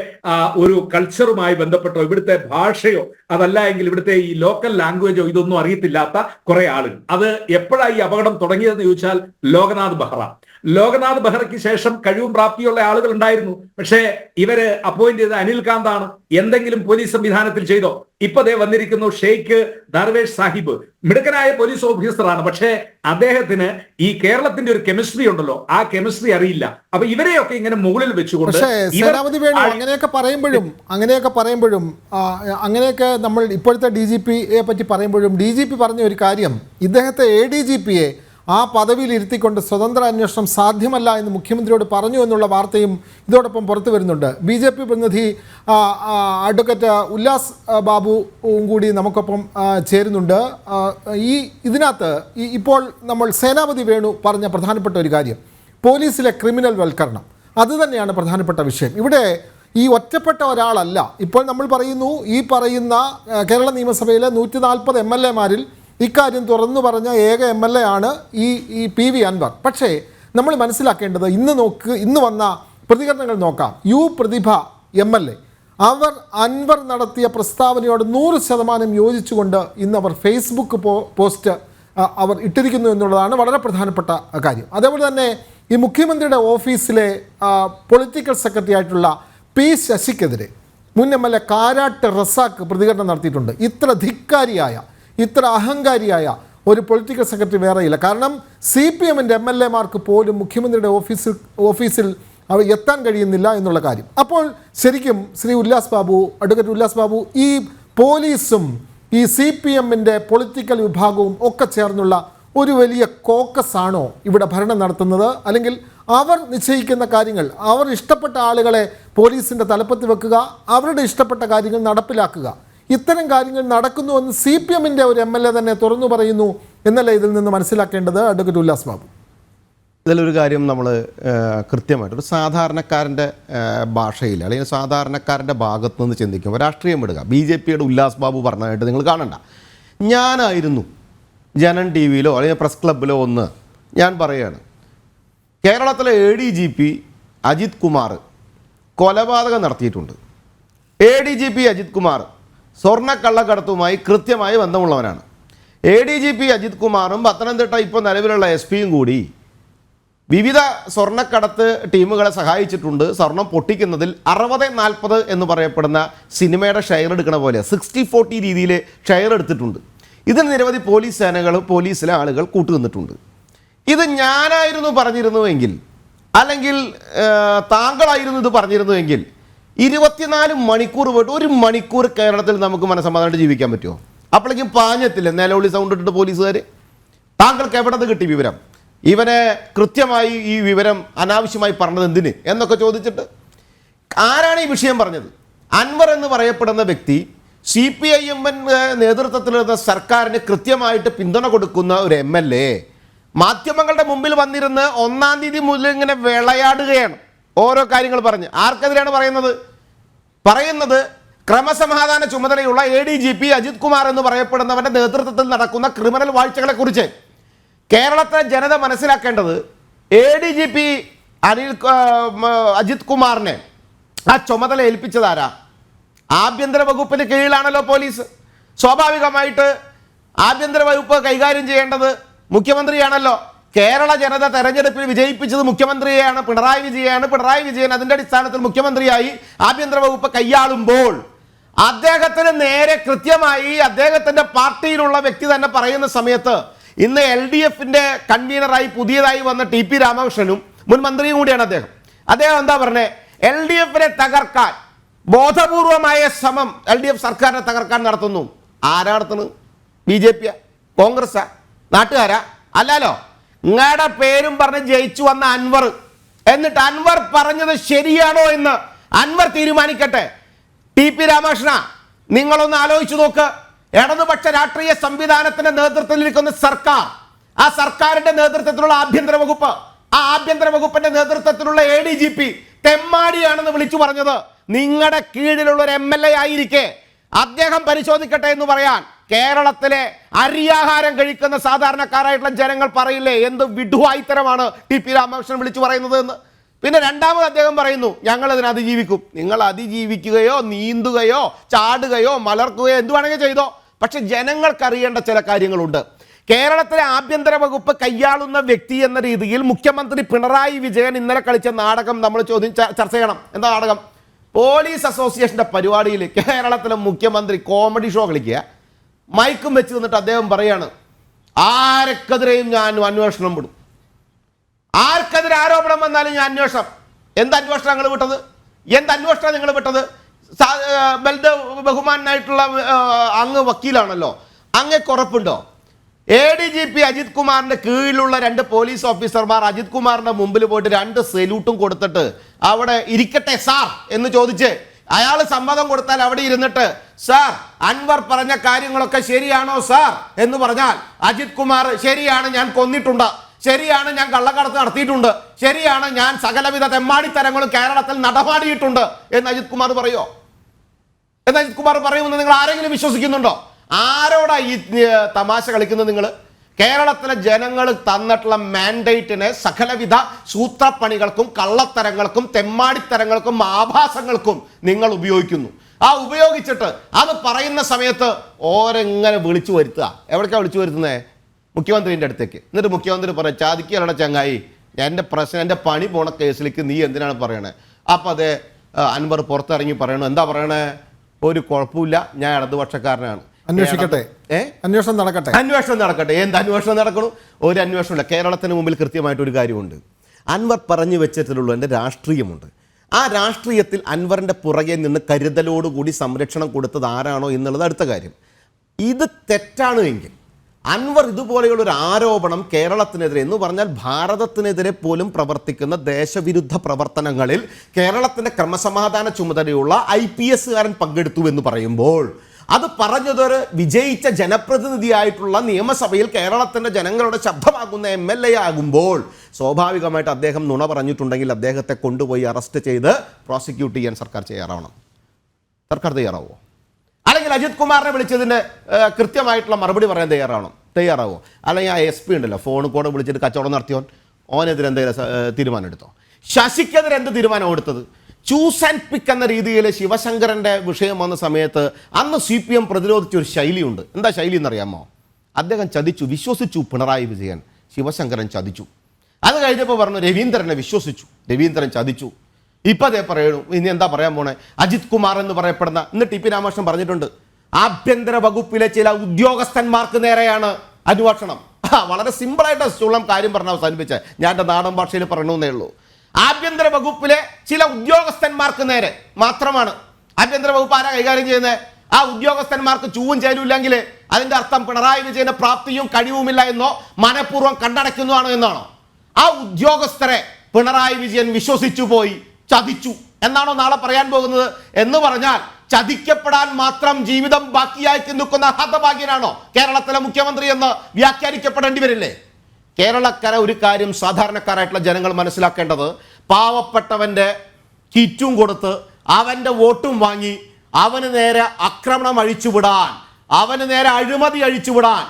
ഒരു കൾച്ചറുമായി ബന്ധപ്പെട്ടോ ഇവിടുത്തെ ഭാഷയോ അതല്ല എങ്കിൽ ഇവിടുത്തെ ഈ ലോക്കൽ ലാംഗ്വേജോ ഇതൊന്നും അറിയത്തില്ലാത്ത കുറെ ആളുകൾ. അത് എപ്പോഴാണ് ഈ അപകടം തുടങ്ങിയതെന്ന് ചോദിച്ചാൽ ലോക്നാഥ് ബെഹ്റയ്ക്ക് ശേഷം കഴിവും പ്രാപ്തിയുള്ള ആളുകൾ ഉണ്ടായിരുന്നു. പക്ഷേ ഇവര് അപ്പോയിന്റ് ചെയ്ത അനിൽ കാന്താണ്. എന്തെങ്കിലും പോലീസ് സംവിധാനത്തിൽ ചെയ്തോ? ഇപ്പൊ ദേ വന്നിരിക്കുന്നു ഷെയ്ഖ് ദർവേഷ് സാഹിബ്. മിടുക്കനായ പോലീസ് ഓഫീസറാണ്. പക്ഷേ അദ്ദേഹത്തിന് ഈ കേരളത്തിന്റെ ഒരു കെമിസ്ട്രി ഉണ്ടല്ലോ, ആ കെമിസ്ട്രി അറിയില്ല. അപ്പൊ ഇവരെയൊക്കെ ഇങ്ങനെ മുകളിൽ വെച്ചുകൊണ്ട് അങ്ങനെയൊക്കെ പറയുമ്പോഴും അങ്ങനെയൊക്കെ നമ്മൾ ഇപ്പോഴത്തെ DGPയെ പറ്റി പറയുമ്പോഴും DGP പറഞ്ഞ ഒരു കാര്യം, ഇദ്ദേഹത്തെ ADGPയെ ആ പദവിയിൽ ഇരുത്തിക്കൊണ്ട് സ്വതന്ത്ര അന്വേഷണം സാധ്യമല്ല എന്ന് മുഖ്യമന്ത്രിയോട് പറഞ്ഞു എന്നുള്ള വാർത്തയും ഇതോടൊപ്പം പുറത്തു വരുന്നുണ്ട്. BJP പ്രതിനിധി അഡ്വക്കേറ്റ് ഉല്ലാസ് ബാബുവും കൂടി നമുക്കൊപ്പം ചേരുന്നുണ്ട്. ഇതിനകത്ത് ഇപ്പോൾ നമ്മൾ സേനാപതി വേണു പറഞ്ഞ പ്രധാനപ്പെട്ട ഒരു കാര്യം, പോലീസിലെ ക്രിമിനൽ വൽക്കരണം, അതുതന്നെയാണ് പ്രധാനപ്പെട്ട വിഷയം. ഇവിടെ ഈ ഒറ്റപ്പെട്ട ഒരാളല്ല. ഇപ്പോൾ നമ്മൾ പറയുന്നു, ഈ പറയുന്ന കേരള നിയമസഭയിലെ 140 MLA-മാരിൽ ഇക്കാര്യം തുറന്നു പറഞ്ഞ ഏക MLA ആണ് ഈ PV അൻവർ. പക്ഷേ നമ്മൾ മനസ്സിലാക്കേണ്ടത് ഇന്ന് വന്ന പ്രതികരണങ്ങൾ നോക്കാം. പ്രതിഭ MLA അൻവർ നടത്തിയ പ്രസ്താവനയോട് 100% യോജിച്ചുകൊണ്ട് ഇന്ന് അവർ ഫേസ്ബുക്ക് പോസ്റ്റ് അവർ ഇട്ടിരിക്കുന്നു എന്നുള്ളതാണ് വളരെ പ്രധാനപ്പെട്ട കാര്യം. അതേപോലെ തന്നെ ഈ മുഖ്യമന്ത്രിയുടെ ഓഫീസിലെ പൊളിറ്റിക്കൽ സെക്രട്ടറി ആയിട്ടുള്ള P ശശിക്കെതിരെ മുൻ MLA കാരാട്ട് റസാഖ് പ്രതികരണം നടത്തിയിട്ടുണ്ട്. ഇത്ര ധിക്കാരിയായ, ഇത്ര അഹങ്കാരിയായ ഒരു പൊളിറ്റിക്കൽ സെക്രട്ടറി വേറെയില്ല. കാരണം CPM-ന്റെ MLA-മാർക്ക് പോലും മുഖ്യമന്ത്രിയുടെ ഓഫീസിൽ അവ എത്താൻ കഴിയുന്നില്ല എന്നുള്ള കാര്യം. അപ്പോൾ ശരിക്കും ശ്രീ അഡ്വക്കേറ്റ് ഉല്ലാസ് ബാബു, ഈ പോലീസും ഈ CPM-ന്റെ പൊളിറ്റിക്കൽ വിഭാഗവും ഒക്കെ ചേർന്നുള്ള ഒരു വലിയ കോക്കസ് ആണോ ഇവിടെ ഭരണം നടത്തുന്നത്? അല്ലെങ്കിൽ അവർ നിശ്ചയിക്കുന്ന കാര്യങ്ങൾ, അവർ ഇഷ്ടപ്പെട്ട ആളുകളെ പോലീസിൻ്റെ തലപ്പത്ത് വെക്കുക, അവരുടെ ഇഷ്ടപ്പെട്ട കാര്യങ്ങൾ നടപ്പിലാക്കുക, ഇത്തരം കാര്യങ്ങൾ നടക്കുന്നുവെന്ന് CPM-ന്റെ ഒരു MLA തന്നെ തുറന്നു പറയുന്നു എന്നല്ല ഇതിൽ നിന്ന് മനസ്സിലാക്കേണ്ടത് അഡ്വക്കേറ്റ് ഉല്ലാസ് ബാബു? ഇതിലൊരു കാര്യം നമ്മൾ കൃത്യമായിട്ട് ഒരു സാധാരണക്കാരൻ്റെ ഭാഷയിൽ അല്ലെങ്കിൽ സാധാരണക്കാരൻ്റെ ഭാഗത്തു നിന്ന് ചിന്തിക്കുമ്പോൾ രാഷ്ട്രീയം വിടുക. BJP-യുടെ ഉല്ലാസ് ബാബു പറഞ്ഞതായിട്ട് നിങ്ങൾ കാണണ്ട. ഞാനായിരുന്നു ജനൻ TV-യിലോ അല്ലെങ്കിൽ പ്രസ് ക്ലബിലോ ഒന്ന് ഞാൻ പറയുകയാണ്, കേരളത്തിലെ ADGP അജിത് കുമാർ കൊലപാതകം നടത്തിയിട്ടുണ്ട്. ADGP അജിത് കുമാർ സ്വർണ്ണക്കള്ളക്കടത്തുമായി കൃത്യമായി ബന്ധമുള്ളവനാണ്. ADGP അജിത് കുമാറും പത്തനംതിട്ട ഇപ്പോൾ നിലവിലുള്ള SP-യും കൂടി വിവിധ സ്വർണ്ണക്കടത്ത് ടീമുകളെ സഹായിച്ചിട്ടുണ്ട്. സ്വർണം പൊട്ടിക്കുന്നതിൽ 60-40 എന്ന് പറയപ്പെടുന്ന സിനിമയുടെ ഷെയർ എടുക്കണ പോലെ 60-40 രീതിയിൽ ഷെയർ എടുത്തിട്ടുണ്ട്. ഇതിന് നിരവധി പോലീസ് സേനകളും പോലീസിലെ ആളുകൾ കൂട്ടുനിന്നിട്ടുണ്ട്. ഇത് ഞാനായിരുന്നു പറഞ്ഞിരുന്നുവെങ്കിൽ, അല്ലെങ്കിൽ താങ്കളായിരുന്നു ഇത് പറഞ്ഞിരുന്നുവെങ്കിൽ 24 മണിക്കൂർ പോയിട്ട് 1 മണിക്കൂർ കേരളത്തിൽ നമുക്ക് മനസ്സമാധാനമായിട്ട് ജീവിക്കാൻ പറ്റുമോ? അപ്പോഴേക്കും പാഞ്ഞത്തില്ല നിലവിളി സൗണ്ട് ഇട്ടിട്ട് പോലീസുകാർ. താങ്കൾക്ക് എവിടെ നിന്ന് കിട്ടി വിവരം? ഇവനെ കൃത്യമായി ഈ വിവരം അനാവശ്യമായി പറഞ്ഞത് എന്തിന് എന്നൊക്കെ ചോദിച്ചിട്ട് ആരാണ് ഈ വിഷയം പറഞ്ഞത്? അൻവർ എന്ന് പറയപ്പെടുന്ന വ്യക്തി CPIM നേതൃത്വത്തിലുള്ള സർക്കാരിന് കൃത്യമായിട്ട് പിന്തുണ കൊടുക്കുന്ന ഒരു MLA മാധ്യമങ്ങളുടെ മുമ്പിൽ വന്നിരുന്ന് 1-ാം തീയതി മുതൽ ഇങ്ങനെ വിളയാടുകയാണ് ഓരോ കാര്യങ്ങൾ പറഞ്ഞ്. ആർക്കെതിരെയാണ് പറയുന്നത് ക്രമസമാധാന ചുമതലയുള്ള ADGP അജിത് കുമാർ എന്ന് പറയപ്പെടുന്നവന്റെ നേതൃത്വത്തിൽ നടക്കുന്ന ക്രിമിനൽ വാഴ്ചകളെ കുറിച്ച് കേരളത്തിലെ ജനത മനസ്സിലാക്കേണ്ടത് ADGP അജിത് കുമാറിനെ ആ ചുമതല ഏൽപ്പിച്ചതാരാ? ആഭ്യന്തര വകുപ്പിന് കീഴിലാണല്ലോ പോലീസ്. സ്വാഭാവികമായിട്ട് ആഭ്യന്തര വകുപ്പ് കൈകാര്യം ചെയ്യേണ്ടത് മുഖ്യമന്ത്രിയാണല്ലോ. കേരള ജനത തെരഞ്ഞെടുപ്പിൽ വിജയിപ്പിച്ചത് മുഖ്യമന്ത്രിയെയാണ്, പിണറായി വിജയനാണ്. പിണറായി വിജയൻ അതിൻ്റെ അടിസ്ഥാനത്തിൽ മുഖ്യമന്ത്രിയായി ആഭ്യന്തര വകുപ്പ് കൈയാളുമ്പോൾ അദ്ദേഹത്തിന് നേരെ കൃത്യമായി അദ്ദേഹത്തിൻ്റെ പാർട്ടിയിലുള്ള വ്യക്തി തന്നെ പറയുന്ന സമയത്ത് ഇന്ന് LDF-ന്റെ കൺവീനറായി പുതിയതായി വന്ന TP രാമകൃഷ്ണനും മുൻ മന്ത്രിയും കൂടിയാണ് അദ്ദേഹം എന്താ പറഞ്ഞത്? LDF-നെ തകർക്കാൻ ബോധപൂർവമായ ശ്രമം LDF സർക്കാരിനെ തകർക്കാൻ നടത്തുന്നു. ആരാ നടത്തുന്നത്? BJP, കോൺഗ്രസ്, നാട്ടുകാരാ? അല്ലല്ലോ. നിങ്ങളുടെ പേരും പറഞ്ഞ് ജയിച്ചു വന്ന അൻവർ, എന്നിട്ട് അൻവർ പറഞ്ഞത് ശരിയാണോ എന്ന് അൻവർ തീരുമാനിക്കട്ടെ. TP രാമകൃഷ്ണ, നിങ്ങളൊന്ന് ആലോചിച്ചു നോക്ക്. ഇടതുപക്ഷ രാഷ്ട്രീയ സംവിധാനത്തിന്റെ നേതൃത്വത്തിൽ നിൽക്കുന്ന സർക്കാർ, ആ സർക്കാരിന്റെ നേതൃത്വത്തിലുള്ള ആഭ്യന്തര വകുപ്പ്, ആ ആഭ്യന്തര വകുപ്പിന്റെ നേതൃത്വത്തിലുള്ള ADGP തെമ്മാടിയാണെന്ന് വിളിച്ചു പറഞ്ഞത് നിങ്ങളുടെ കീഴിലുള്ള ഒരു MLA ആയിരിക്കെ അദ്ദേഹം പരിശോധിക്കട്ടെ എന്ന് പറയാൻ കേരളത്തിലെ അരിയാഹാരം കഴിക്കുന്ന സാധാരണക്കാരായിട്ടുള്ള ജനങ്ങൾ പറയില്ലേ എന്ത് വിഡ്ഢുവായിത്തരമാണ് TP രാമകൃഷ്ണൻ വിളിച്ചു പറയുന്നത് എന്ന്? പിന്നെ രണ്ടാമത് അദ്ദേഹം പറയുന്നു ഞങ്ങൾ ഇതിനെ അതിജീവിക്കും. നിങ്ങൾ അതിജീവിക്കുകയോ നീന്തുകയോ ചാടുകയോ മലർക്കുകയോ എന്ത് വേണമെങ്കിൽ ചെയ്തോ, പക്ഷെ ജനങ്ങൾക്കറിയേണ്ട ചില കാര്യങ്ങളുണ്ട്. കേരളത്തിലെ ആഭ്യന്തര വകുപ്പ് കൈയാളുന്ന വ്യക്തി എന്ന രീതിയിൽ മുഖ്യമന്ത്രി പിണറായി വിജയൻ ഇന്നലെ കളിച്ച നാടകം നമ്മൾ ചർച്ച ചെയ്യണം. എന്താ നാടകം? പോലീസ് അസോസിയേഷന്റെ പരിപാടിയിൽ കേരളത്തിലെ മുഖ്യമന്ത്രി കോമഡി ഷോ കളിക്കുക, മൈക്കും വെച്ച് നിന്നിട്ട് അദ്ദേഹം പറയാണ് ആർക്കെതിരെയും ഞാൻ അന്വേഷണം വിടും, ആർക്കെതിരെ ആരോപണം വന്നാലും ഞാൻ അന്വേഷണം. എന്ത് അന്വേഷണം നിങ്ങൾ വിട്ടത്? എന്ത് അന്വേഷണം നിങ്ങൾ വിട്ടത്? ബഹുമാനായിട്ടുള്ള അങ്ങ് വക്കീലാണല്ലോ, അങ്ങക്ക് ഉറപ്പുണ്ടോ ADGP അജിത് കുമാറിന്റെ കീഴിലുള്ള 2 പോലീസ് ഓഫീസർമാർ അജിത് കുമാറിന്റെ മുമ്പിൽ പോയിട്ട് 2 സല്യൂട്ടും കൊടുത്തിട്ട് അവിടെ ഇരിക്കട്ടെ സാർ എന്ന് ചോദിച്ച് അയാൾ സമ്മതം കൊടുത്താൽ അവിടെ ഇരുന്നിട്ട് സാർ അൻവർ പറഞ്ഞ കാര്യങ്ങളൊക്കെ ശരിയാണോ സാർ എന്ന് പറഞ്ഞാൽ അജിത് കുമാർ ശരിയാണ്, ഞാൻ കൊന്നിട്ടുണ്ട്, ശരിയാണ്, ഞാൻ കള്ളക്കടത്ത് നടത്തിയിട്ടുണ്ട്, ശരിയാണ്, ഞാൻ സകലവിധ തെമ്മാടിത്തരങ്ങളും കേരളത്തിൽ നടപാടിയിട്ടുണ്ട് എന്ന് അജിത് കുമാർ പറയോ? എന്ന് അജിത് കുമാർ പറയുമെന്ന് നിങ്ങൾ ആരെങ്കിലും വിശ്വസിക്കുന്നുണ്ടോ? ആരോടാ ഈ തമാശ കളിക്കുന്നത് നിങ്ങൾ? കേരളത്തിലെ ജനങ്ങൾ തന്നിട്ടുള്ള മാൻഡേറ്റിനെ സകലവിധ സൂത്രപ്പണികൾക്കും കള്ളത്തരങ്ങൾക്കും തെമ്മാടിത്തരങ്ങൾക്കും ആഭാസങ്ങൾക്കും നിങ്ങൾ ഉപയോഗിക്കുന്നു. ആ ഉപയോഗിച്ചിട്ട് അത് പറയുന്ന സമയത്ത് ഓരെങ്ങനെ വിളിച്ചു വരുത്തുക? എവിടേക്കാണ് വിളിച്ചു വരുത്തുന്നത്? മുഖ്യമന്ത്രിൻ്റെ അടുത്തേക്ക്. എന്നിട്ട് മുഖ്യമന്ത്രി പറയും ചാതിക്കലട ചങ്ങായി, എൻ്റെ പ്രശ്നം, എൻ്റെ പണി പോണ കേസിലേക്ക് നീ എന്തിനാണ് പറയണേ? അപ്പം അതേ അൻവർ പുറത്തിറങ്ങി പറയണു. എന്താ പറയണേ? ഒരു കുഴപ്പമില്ല, ഞാൻ ഇടതുപക്ഷക്കാരനാണ്. അന്വേഷിക്കട്ടെ, അന്വേഷണം നടക്കട്ടെ. എന്ത് അന്വേഷണം നടക്കണു? ഒരു അന്വേഷണമില്ല. കേരളത്തിന് മുമ്പിൽ കൃത്യമായിട്ടൊരു കാര്യമുണ്ട്. അൻവർ പറഞ്ഞു വെച്ചിട്ടുള്ള എൻ്റെ രാഷ്ട്രീയമുണ്ട്. ആ രാഷ്ട്രീയത്തിൽ അൻവറിൻ്റെ പുറകെ നിന്ന് കരുതലോടുകൂടി സംരക്ഷണം കൊടുത്തത് ആരാണോ എന്നുള്ളത് അടുത്ത കാര്യം. ഇത് തെറ്റാണ് എങ്കിൽ അൻവർ ഇതുപോലെയുള്ളൊരു ആരോപണം കേരളത്തിനെതിരെ എന്ന് പറഞ്ഞാൽ ഭാരതത്തിനെതിരെ പോലും പ്രവർത്തിക്കുന്ന ദേശവിരുദ്ധ പ്രവർത്തനങ്ങളിൽ കേരളത്തിൻ്റെ ക്രമസമാധാന ചുമതലയുള്ള IPS പങ്കെടുത്തു എന്ന് പറയുമ്പോൾ, അത് പറഞ്ഞതൊരു വിജയിച്ച ജനപ്രതിനിധിയായിട്ടുള്ള നിയമസഭയിൽ കേരളത്തിൻ്റെ ജനങ്ങളുടെ ശബ്ദമാകുന്ന MLA ആകുമ്പോൾ സ്വാഭാവികമായിട്ട് അദ്ദേഹം നുണ പറഞ്ഞിട്ടുണ്ടെങ്കിൽ അദ്ദേഹത്തെ കൊണ്ടുപോയി അറസ്റ്റ് ചെയ്ത് പ്രോസിക്യൂട്ട് ചെയ്യാൻ സർക്കാർ തയ്യാറാവണം. സർക്കാർ തയ്യാറാവോ? അല്ലെങ്കിൽ അജിത് കുമാറിനെ വിളിച്ചതിൻ്റെ കൃത്യമായിട്ടുള്ള മറുപടി പറയാൻ തയ്യാറാവോ? അല്ലെങ്കിൽ ആ SP ഉണ്ടല്ലോ, ഫോണിൽ കൂടെ വിളിച്ചിട്ട് കച്ചവടം നടത്തിയോൻ, ഓനെതിരെ എന്തെങ്കിലും തീരുമാനം എടുത്തോ? ശശിക്കെതിരെ എന്ത് തീരുമാനം എടുത്തത്? ചൂസ് ആൻഡ് പിക്ക് എന്ന രീതിയിൽ ശിവശങ്കരൻ്റെ വിഷയം വന്ന സമയത്ത് അന്ന് CPM പ്രതിരോധിച്ച ഒരു ശൈലിയുണ്ട്. എന്താ ശൈലി എന്നറിയാമോ? അദ്ദേഹം ചതിച്ചു, വിശ്വസിച്ചു പിണറായി വിജയൻ. ശിവശങ്കരൻ ചതിച്ചു. അത് കഴിഞ്ഞപ്പോൾ പറഞ്ഞു രവീന്ദ്രനെ വിശ്വസിച്ചു, രവീന്ദ്രൻ ചതിച്ചു. ഇപ്പം അതേ പറയണു. ഇനി എന്താ പറയാൻ പോണേ? അജിത് കുമാർ എന്ന് പറയപ്പെടുന്ന, ഇന്ന് TP രാമകൃഷ്ണൻ പറഞ്ഞിട്ടുണ്ട്, ആഭ്യന്തര വകുപ്പിലെ ചില ഉദ്യോഗസ്ഥന്മാർക്ക് നേരെയാണ് അന്വേഷണം. വളരെ സിമ്പിളായിട്ട് ചുള്ളം കാര്യം പറഞ്ഞ് അവസാനിപ്പിച്ച ഞാൻ എൻ്റെ നാടൻ ഭാഷയിൽ പറയണമെന്നേ ഉള്ളൂ. ആഭ്യന്തര വകുപ്പിലെ ചില ഉദ്യോഗസ്ഥന്മാർക്ക് നേരെ മാത്രമാണ്. ആഭ്യന്തര വകുപ്പ് ആരാ കൈകാര്യം ചെയ്യുന്നത്? ആ ഉദ്യോഗസ്ഥന്മാർക്ക് ചൂവും ചേരുമില്ലെങ്കിൽ അതിൻ്റെ അർത്ഥം പിണറായി വിജയന് പ്രാപ്തിയും കഴിവുമില്ല എന്നോ മനഃപൂർവ്വം കണ്ടടയ്ക്കുന്നതാണോ എന്നാണോ? ആ ഉദ്യോഗസ്ഥരെ പിണറായി വിജയൻ വിശ്വസിച്ചു പോയി, ചതിച്ചു എന്നാണോ നാളെ പറയാൻ പോകുന്നത്? എന്ന് പറഞ്ഞാൽ ചതിക്കപ്പെടാൻ മാത്രം ജീവിതം ബാക്കിയായി നിൽക്കുന്ന ഹതഭാഗ്യനാണോ കേരളത്തിലെ മുഖ്യമന്ത്രി എന്ന് വ്യാഖ്യാനിക്കപ്പെടേണ്ടി വരില്ലേ? കേരളക്കര ഒരു കാര്യം സാധാരണക്കാരായിട്ടുള്ള ജനങ്ങൾ മനസ്സിലാക്കേണ്ടത്, പാവപ്പെട്ടവൻ്റെ കിറ്റും കൊടുത്ത് അവൻ്റെ വോട്ടും വാങ്ങി അവന് നേരെ ആക്രമണം അഴിച്ചുവിടാൻ, അവന് നേരെ അഴിമതി അഴിച്ചുവിടാൻ,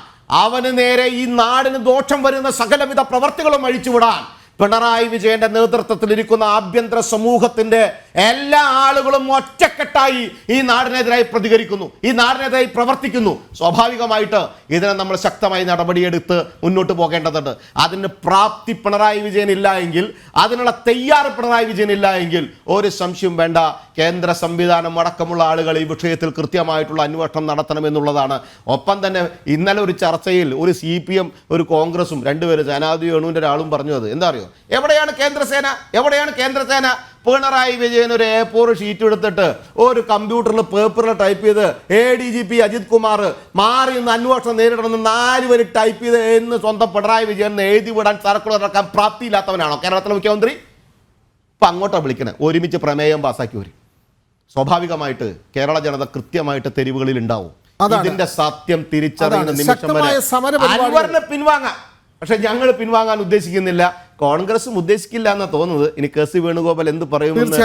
അവന് നേരെ ഈ നാടിന് ദോഷം വരുന്ന സകലവിധ പ്രവർത്തികളും അഴിച്ചുവിടാൻ പിണറായി വിജയന്റെ നേതൃത്വത്തിൽ ഇരിക്കുന്ന ആഭ്യന്തര സമൂഹത്തിന്റെ എല്ലാ ആളുകളും ഒറ്റക്കെട്ടായി ഈ നാടിനെതിരായി പ്രതികരിക്കുന്നു, ഈ നാടിനെതിരായി പ്രവർത്തിക്കുന്നു. സ്വാഭാവികമായിട്ട് ഇതിനെ നമ്മൾ ശക്തമായി നടപടിയെടുത്ത് മുന്നോട്ട് പോകേണ്ടതുണ്ട്. അതിന് പ്രാപ്തി പിണറായി വിജയൻ ഇല്ല എങ്കിൽ, അതിനുള്ള തയ്യാറ് പിണറായി വിജയൻ ഇല്ല എങ്കിൽ ഒരു സംശയം വേണ്ട, കേന്ദ്ര സംവിധാനം അടക്കമുള്ള ആളുകൾ ഈ വിഷയത്തിൽ കൃത്യമായിട്ടുള്ള അന്വേഷണം നടത്തണമെന്നുള്ളതാണ്. ഒപ്പം തന്നെ ഇന്നലെ ഒരു ചർച്ചയിൽ ഒരു CPM ഒരു കോൺഗ്രസും രണ്ടുപേരും ജനാധിപത്യ വേണുവിൻ്റെ ഒരാളും പറഞ്ഞു, അത് എന്താ അറിയോ? എവിടെയാണ് കേന്ദ്രസേന? എവിടെയാണ് കേന്ദ്രസേന? പിണറായി വിജയൻ ഒരു A4 ഷീറ്റ് എടുത്തിട്ട് ഒരു കമ്പ്യൂട്ടറിൽ പേപ്പറിൽ ടൈപ്പ് ചെയ്ത് ADGP അജിത് കുമാർ മാറി നിന്ന് അന്വേഷണം നേരിടണമെന്ന് 4 വരി ടൈപ്പ് ചെയ്ത് എന്ന് സ്വന്തം പിണറായി വിജയൻ എഴുതി വിടാൻ സർക്കുലർ ഇറക്കാൻ പ്രാപ്തിയില്ലാത്തവനാണോ കേരളത്തിലെ മുഖ്യമന്ത്രി? ഇപ്പം അങ്ങോട്ടാണ് വിളിക്കണേ, ഒരുമിച്ച് പ്രമേയം പാസാക്കി വരും. സ്വാഭാവികമായിട്ട് കേരള ജനത കൃത്യമായിട്ട് തെരുവുകളിൽ ഉണ്ടാവും. ഇതിന്റെ സത്യം തിരിച്ചറിയുന്ന നിമിഷം വരെ അൻവറിനെ പിൻവാങ്ങാം. പക്ഷെ ഞങ്ങൾ പിൻവാങ്ങാൻ ഉദ്ദേശിക്കുന്നില്ല, കോൺഗ്രസും ഉദ്ദേശിക്കില്ല എന്നാ തോന്നുന്നത്. ഇനി KC വേണുഗോപാൽ എന്ത് പറയുമെന്ന്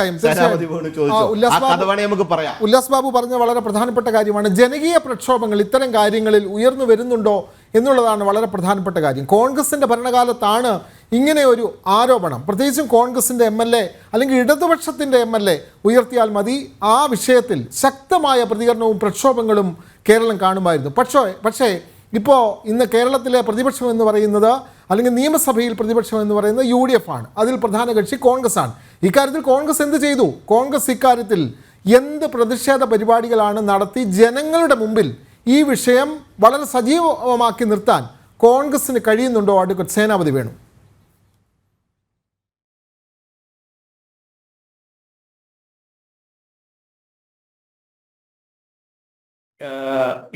നമുക്ക് പറയാം. ഉല്ലാസ് ബാബു പറഞ്ഞ വളരെ പ്രധാനപ്പെട്ട കാര്യമാണ്. ജനകീയ പ്രക്ഷോഭങ്ങൾ ഇത്തരം കാര്യങ്ങളിൽ ഉയർന്നു വരുന്നുണ്ടോ എന്നുള്ളതാണ് വളരെ പ്രധാനപ്പെട്ട കാര്യം. കോൺഗ്രസിന്റെ ഭരണകാലത്താണ് ഇങ്ങനെ ഒരു ആരോപണം, പ്രത്യേകിച്ചും കോൺഗ്രസിന്റെ MLA അല്ലെങ്കിൽ ഇടതുപക്ഷത്തിന്റെ MLA ഉയർത്തിയാൽ മതി, ആ വിഷയത്തിൽ ശക്തമായ പ്രതികരണവും പ്രക്ഷോഭങ്ങളും കേരളം കാണുമായിരുന്നു. പക്ഷേ ഇപ്പോൾ ഇന്ന് കേരളത്തിലെ പ്രതിപക്ഷം എന്ന് പറയുന്നത്, അല്ലെങ്കിൽ നിയമസഭയിൽ പ്രതിപക്ഷം എന്ന് പറയുന്നത് UDF ആണ്. അതിൽ പ്രധാന കക്ഷി കോൺഗ്രസ് ആണ്. ഇക്കാര്യത്തിൽ കോൺഗ്രസ് എന്ത് ചെയ്തു? കോൺഗ്രസ് ഇക്കാര്യത്തിൽ എന്ത് പ്രതിഷേധ പരിപാടികളാണ് നടത്തി ജനങ്ങളുടെ മുമ്പിൽ ഈ വിഷയം വളരെ സജീവമാക്കി നിർത്താൻ കോൺഗ്രസിന് കഴിയുന്നുണ്ടോ? അഡ്വക്കേറ്റ് സേനാപതി വേണു.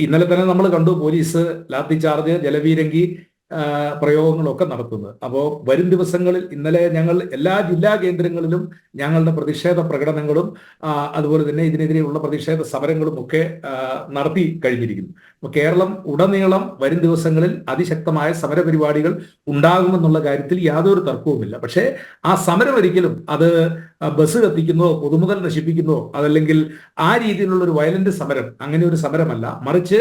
ഇന്നലെ തന്നെ നമ്മൾ കണ്ടു പോലീസ് ലാത്തി ചാർജ്, ജലപീരങ്കി പ്രയോഗങ്ങളൊക്കെ നടത്തുന്നത്. അപ്പോൾ വരും ദിവസങ്ങളിൽ ഇന്നലെ ഞങ്ങൾ എല്ലാ ജില്ലാ കേന്ദ്രങ്ങളിലും ഞങ്ങളുടെ പ്രതിഷേധ പ്രകടനങ്ങളും അതുപോലെ തന്നെ ഇതിനെതിരെയുള്ള പ്രതിഷേധ സമരങ്ങളും ഒക്കെ നടത്തി കഴിഞ്ഞിരിക്കുന്നു. അപ്പോൾ കേരളം ഉടനീളം വരും ദിവസങ്ങളിൽ അതിശക്തമായ സമരപരിപാടികൾ ഉണ്ടാകുമെന്നുള്ള കാര്യത്തിൽ യാതൊരു തർക്കവുമില്ല. പക്ഷേ ആ സമരം ഒരിക്കലും അത് ബസ് കത്തിക്കുന്നോ പൊതുമുതൽ നശിപ്പിക്കുന്നോ അതല്ലെങ്കിൽ ആ രീതിയിലുള്ള ഒരു വയലന്റ് സമരം, അങ്ങനെ ഒരു സമരമല്ല. മറിച്ച്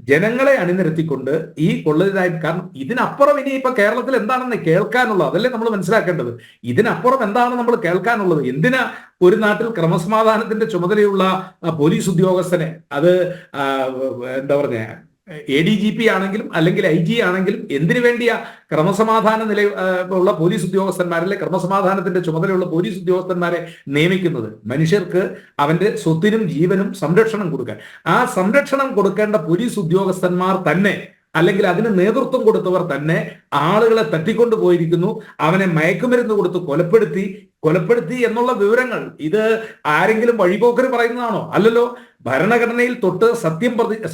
ജനങ്ങളെ അണിനിരത്തിക്കൊണ്ട് ഈ കൊള്ളരുതായി, കാരണം ഇതിനപ്പുറം ഇനി ഇപ്പൊ കേരളത്തിൽ എന്താണെന്ന് കേൾക്കാനുള്ളത്, അതല്ലേ നമ്മൾ മനസ്സിലാക്കേണ്ടത്. ഇതിനപ്പുറം എന്താണ് നമ്മൾ കേൾക്കാനുള്ളത്? എന്തിനാ ഒരു നാട്ടിൽ ക്രമസമാധാനത്തിന്റെ ചുമതലയുള്ള പോലീസ് ഉദ്യോഗസ്ഥനെ, അത് എന്താ പറഞ്ഞ ADGP ആണെങ്കിലും അല്ലെങ്കിൽ IG ആണെങ്കിലും എന്തിനു വേണ്ടിയാ ക്രമസമാധാന ഉള്ള പോലീസ് ഉദ്യോഗസ്ഥന്മാരല്ലെ ക്രമസമാധാനത്തിന്റെ ചുമതലയുള്ള പോലീസ് ഉദ്യോഗസ്ഥന്മാരെ നിയമിക്കുന്നത്? മനുഷ്യർക്ക് അവന്റെ സ്വത്തിനും ജീവനും സംരക്ഷണം കൊടുക്കാൻ. ആ സംരക്ഷണം കൊടുക്കേണ്ട പോലീസ് ഉദ്യോഗസ്ഥന്മാർ തന്നെ, അല്ലെങ്കിൽ അതിന് നേതൃത്വം കൊടുത്തവർ തന്നെ ആളുകളെ തട്ടിക്കൊണ്ടു പോയിരിക്കുന്നു. അവനെ മയക്കുമരുന്ന് കൊടുത്ത് കൊലപ്പെടുത്തി എന്നുള്ള വിവരങ്ങൾ ഇത് ആരെങ്കിലും വഴിപോക്കര് പറയുന്നതാണോ? അല്ലല്ലോ. ഭരണഘടനയിൽ തൊട്ട്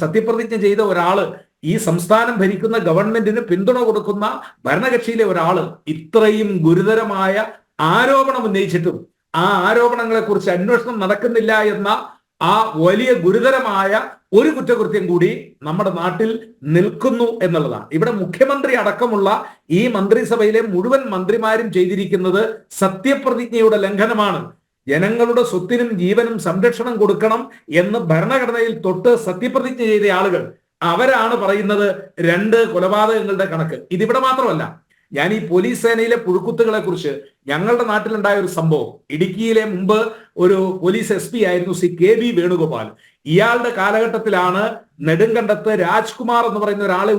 സത്യപ്രതിജ്ഞ ചെയ്ത ഒരാള്, ഈ സംസ്ഥാനം ഭരിക്കുന്ന ഗവൺമെന്റിന് പിന്തുണ കൊടുക്കുന്ന ഭരണകക്ഷിയിലെ ഒരാള് ഇത്രയും ഗുരുതരമായ ആരോപണം ഉന്നയിച്ചിട്ടും ആ ആരോപണങ്ങളെ കുറിച്ച് അന്വേഷണം നടക്കുന്നില്ല എന്ന ആ വലിയ ഗുരുതരമായ ഒരു കുറ്റകൃത്യം കൂടി നമ്മുടെ നാട്ടിൽ നിൽക്കുന്നു എന്നുള്ളതാണ്. ഇവിടെ മുഖ്യമന്ത്രി അടക്കമുള്ള ഈ മന്ത്രിസഭയിലെ മുഴുവൻ മന്ത്രിമാരും ചെയ്തിരിക്കുന്നത് സത്യപ്രതിജ്ഞയുടെ ലംഘനമാണ്. ജനങ്ങളുടെ സ്വത്തിനും ജീവനും സംരക്ഷണം കൊടുക്കണം എന്ന് ഭരണഘടനയിൽ തൊട്ട് സത്യപ്രതിജ്ഞ ചെയ്ത ആളുകൾ അവരാണ് പറയുന്നത് 2 കൊലപാതകങ്ങളുടെ കണക്ക്. ഇതിവിടെ മാത്രമല്ല, ഞാൻ ഈ പോലീസ് സേനയിലെ പുഴുക്കുത്തുകളെ കുറിച്ച്, ഞങ്ങളുടെ നാട്ടിലുണ്ടായ ഒരു സംഭവം, ഇടുക്കിയിലെ മുമ്പ് ഒരു പോലീസ് SP ആയിരുന്നു ശ്രീ KB വേണുഗോപാൽ. ഇയാളുടെ കാലഘട്ടത്തിലാണ് നെടുങ്കണ്ടത്ത് രാജ്കുമാർ എന്ന് പറയുന്ന ഒരാളെ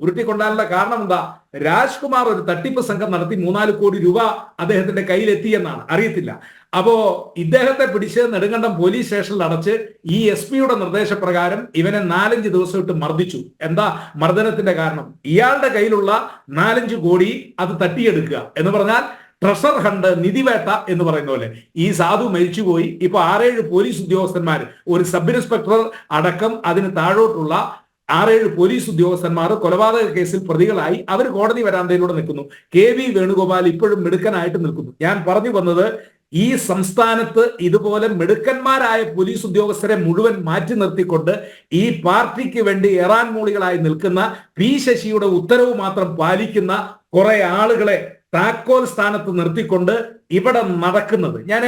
ഉരുട്ടിക്കൊണ്ടാനുള്ള കാരണം എന്താ? രാജ്കുമാർ ഒരു തട്ടിപ്പ് സംഘം നടത്തി 3-4 കോടി രൂപ അദ്ദേഹത്തിന്റെ കയ്യിലെത്തിയെന്നാണ്. അറിയത്തില്ല. അപ്പോ ഇദ്ദേഹത്തെ പിടിച്ച് നെടുങ്കണ്ടം പോലീസ് സ്റ്റേഷനിൽ അടച്ച് ഈ SP-യുടെ നിർദ്ദേശപ്രകാരം ഇവനെ 4-5 ദിവസം ഇട്ട് മർദ്ദിച്ചു. എന്താ മർദ്ദനത്തിന്റെ കാരണം? ഇയാളുടെ കയ്യിലുള്ള 4-5 കോടി അത് തട്ടിയെടുക്കുക എന്ന് പറഞ്ഞാൽ ട്രഷർ ഹണ്ട്, നിധിവേട്ട എന്ന് പറയുന്ന പോലെ. ഈ സാധു മരിച്ചുപോയി. ഇപ്പൊ 6-7 പോലീസ് ഉദ്യോഗസ്ഥന്മാർ, ഒരു സബ് ഇൻസ്പെക്ടർ അടക്കം അതിന് താഴോട്ടുള്ള 6-7 പോലീസ് ഉദ്യോഗസ്ഥന്മാർ കൊലപാതക കേസിൽ പ്രതികളായി അവർ കോടതി വരാന്തയിലൂടെ നിൽക്കുന്നു. KB വേണുഗോപാൽ ഇപ്പോഴും മിടുക്കനായിട്ട് നിൽക്കുന്നു. ഞാൻ പറഞ്ഞു വന്നത്, ഈ സംസ്ഥാനത്ത് ഇതുപോലെ മിടുക്കന്മാരായ പോലീസ് ഉദ്യോഗസ്ഥരെ മുഴുവൻ മാറ്റി നിർത്തിക്കൊണ്ട് ഈ പാർട്ടിക്ക് വേണ്ടി എറാൻ മൂളികളായി നിൽക്കുന്ന P ശശിയുടെ ഉത്തരവ് മാത്രം പാലിക്കുന്ന കുറെ ആളുകളെ താക്കോൽ സ്ഥാനത്ത് നിർത്തിക്കൊണ്ട് ഇവിടെ നടക്കുന്നത്. ഞാൻ